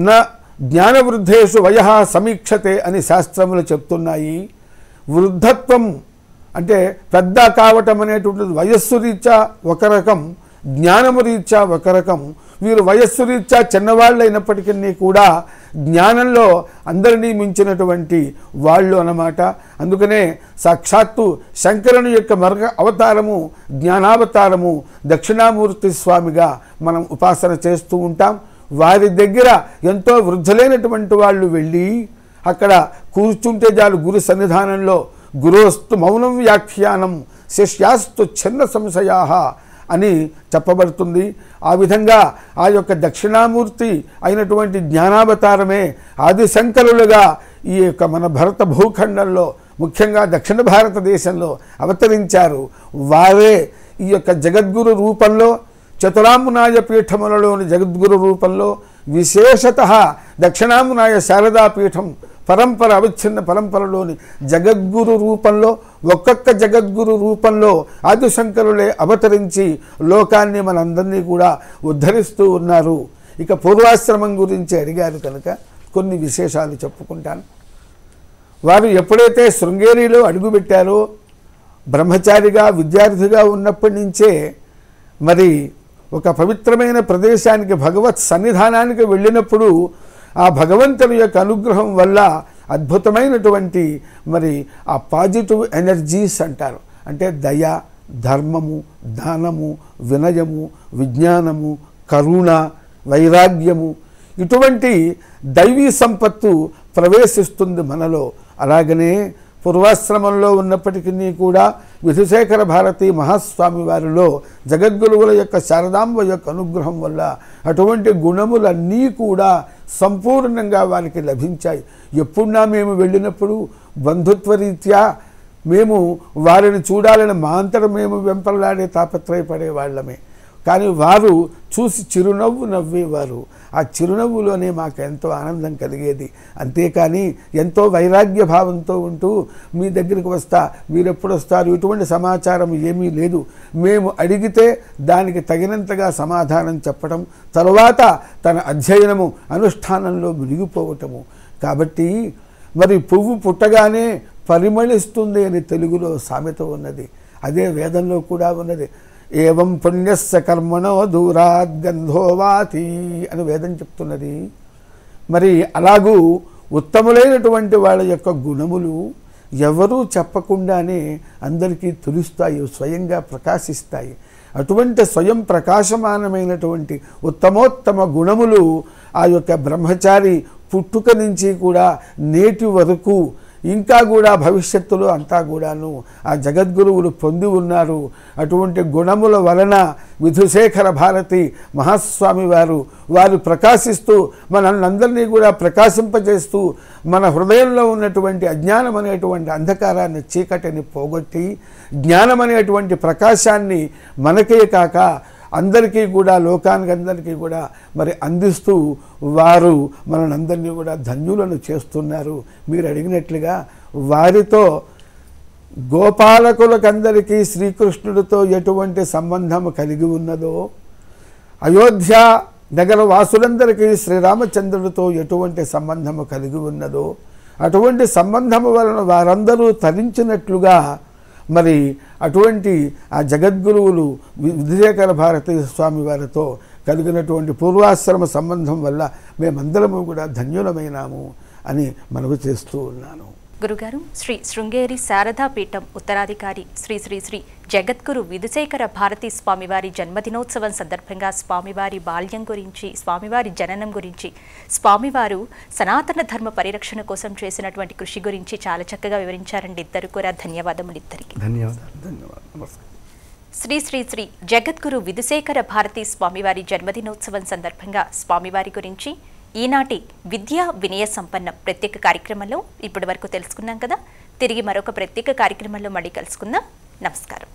నా జ్ఞానవృద్ధేషు వయః సమీక్షతే అని శాస్త్రములు చెప్తున్నాయి. వృద్ధత్వం అంటే పెద్ద కావటం అనేటువంటిది వయస్సు రీత్యా ఒక రకం, జ్ఞానము రీత్యా ఒక రకం. వీరు వయస్సు రీత్యా చిన్నవాళ్ళైనప్పటికీ కూడా జ్ఞానంలో అందరినీ మించినటువంటి వాళ్ళు అన్నమాట. అందుకనే సాక్షాత్తు శంకరుని యొక్క మరొక అవతారము జ్ఞానావతారము దక్షిణామూర్తి స్వామిగా మనం ఉపాసన చేస్తూ ఉంటాం. వారి దగ్గర ఎంతో వృద్ధులైనటువంటి వాళ్ళు వెళ్ళి అక్కడ కూర్చుంటే చాలు గురు సన్నిధానంలో గురోస్తు మౌనం వ్యాఖ్యానం శిష్యాస్తు ఛిన్న సంశయాః అని చెప్పబడుతుంది. ఆ విధంగా ఆ యొక్క దక్షిణామూర్తి అయినటువంటి జ్ఞానావతారమే ఆదిశంకరులుగా ఈ యొక్క మన భరత భూఖండంలో ముఖ్యంగా దక్షిణ భారతదేశంలో అవతరించారు. వారే ఈ యొక్క జగద్గురు రూపంలో చతురామునాయ పీఠములలోని జగద్గురు రూపంలో విశేషతః దక్షిణామునాయ శారదాపీఠం పరంపర అవిచ్ఛిన్న పరంపరలోని జగద్గురు రూపంలో ఒక్కొక్క జగద్గురు రూపంలో ఆదిశంకరులే అవతరించి లోకాన్ని మనందరినీ కూడా ఉద్ధరిస్తూ ఉన్నారు. ఇక పూర్వాశ్రమం గురించి అడిగారు కనుక కొన్ని విశేషాలు చెప్పుకుంటాను. వారు ఎప్పుడైతే శృంగేరిలో అడుగుపెట్టారో బ్రహ్మచారిగా విద్యార్థిగా ఉన్నప్పటి నుంచే మరి ఒక పవిత్రమైన ప్రదేశానికి భగవత్ సన్నిధానానికి వెళ్ళినప్పుడు ఆ భగవంతుని యొక్క అనుగ్రహం వల్ల అద్భుతమైనటువంటి మరి ఆ పాజిటివ్ ఎనర్జీస్ అంటారు, అంటే దయ, ధర్మము, దానము, వినయము, విజ్ఞానము, కరుణ, వైరాగ్యము, ఇటువంటి దైవీ సంపత్తు ప్రవేశిస్తుంది మనలో. అలాగనే పూర్వాశ్రమంలో ఉన్నప్పటికీ కూడా విధుశేఖర భారతీ మహాస్వామి వారిలో జగద్గురువుల యొక్క శారదాంబ యొక్క అనుగ్రహం వల్ల అటువంటి గుణములన్నీ కూడా సంపూర్ణంగా వారికి లభించాయి. ఎప్పుడన్నా మేము వెళ్ళినప్పుడు బంధుత్వరీత్యా మేము వారిని చూడాలని మా అంతటా మేము వెంపర్లాడే తాపత్రయపడే వాళ్ళమే. కానీ వారు చూసి చిరునవ్వు నవ్వేవారు. ఆ చిరునవ్వులోనే మాకు ఎంతో ఆనందం కలిగేది. అంతేకాని ఎంతో వైరాగ్య భావంతో ఉంటూ మీ దగ్గరికి వస్తా, మీరు ఎప్పుడు వస్తారు, ఇటువంటి సమాచారం ఏమీ లేదు. మేము అడిగితే దానికి తగినంతగా సమాధానం చెప్పడం, తరువాత తన అధ్యయనము అనుష్ఠానంలో మునిగిపోవటము. కాబట్టి మరి పువ్వు పుట్టగానే పరిమళిస్తుంది అని తెలుగులో సామెత ఉన్నది, అదే వేదంలో కూడా ఉన్నది. ఏవం పుణ్యస్య కర్మణో దూరాద్ గంధో వాతి అని వేదం చెప్తున్నది. మరి అలాగూ ఉత్తములైనటువంటి వాళ్ళ యొక్క గుణములు ఎవరూ చెప్పకుండానే అందరికీ తెలుస్తాయి, స్వయంగా ప్రకాశిస్తాయి. అటువంటి స్వయం ప్రకాశమానమైనటువంటి ఉత్తమోత్తమ గుణములు ఆ యొక్క బ్రహ్మచారి పుట్టుక నుంచి కూడా నేటి వరకు ఇంకా కూడా భవిష్యత్తులో అంతా కూడాను ఆ జగద్గురువులు పొంది ఉన్నారు. అటువంటి గుణముల వలన విధుశేఖర భారతి మహాస్వామి వారు ప్రకాశిస్తూ మనందరినీ కూడా ప్రకాశింపజేస్తూ మన హృదయంలో ఉన్నటువంటి అజ్ఞానం అనేటువంటి అంధకారాన్ని, చీకటిని పోగొట్టి జ్ఞానం అనేటువంటి ప్రకాశాన్ని మనకే కాక అందరికీ కూడా, లోకానికి అందరికీ కూడా మరి అందిస్తూ వారు మనందరినీ కూడా ధన్యులను చేస్తున్నారు. మీరు అడిగినట్లుగా వారితో గోపాలకులకందరికీ శ్రీకృష్ణుడితో ఎటువంటి సంబంధం కలిగి ఉన్నదో, అయోధ్య నగర వాసులందరికీ శ్రీరామచంద్రుడితో ఎటువంటి సంబంధము కలిగి ఉన్నదో, అటువంటి సంబంధము వలన వారందరూ తరించినట్లుగా మరి అటువంటి ఆ జగద్గురువులు విధుశేఖర భారతీ స్వామి వారితో కలిగినటువంటి పూర్వాశ్రమ సంబంధం వల్ల మేమందరము కూడా ధన్యులమైనాము అని మనవి చేస్తూ ఉన్నాను. గురుగారు, శ్రీ శృంగేరి శారదా పీఠం ఉత్తరాధికారి శ్రీ శ్రీ శ్రీ జగద్గురు విధుశేఖర భారతీ స్వామివారి జన్మదినోత్సవం సందర్భంగా స్వామివారి బాల్యం గురించి, స్వామివారి జననం గురించి, స్వామివారు సనాతన ధర్మ పరిరక్షణ కోసం చేసినటువంటి కృషి గురించి చాలా చక్కగా వివరించారండి. ఇద్దరు కూడా ధన్యవాదములు ఇద్దరికి. ధన్యవాదాలు. నమస్కారం. శ్రీ శ్రీ శ్రీ జగద్గురు విధుశేఖర భారతీ స్వామివారి జన్మదినోత్సవం సందర్భంగా స్వామివారి గురించి ఈనాటి విద్యా వినయ సంపన్నం ప్రత్యేక కార్యక్రమంలో ఇప్పటి వరకు తెలుసుకున్నాం కదా. తిరిగి మరొక ప్రత్యేక కార్యక్రమంలో మళ్ళీ కలుసుకుందాం. నమస్కారం.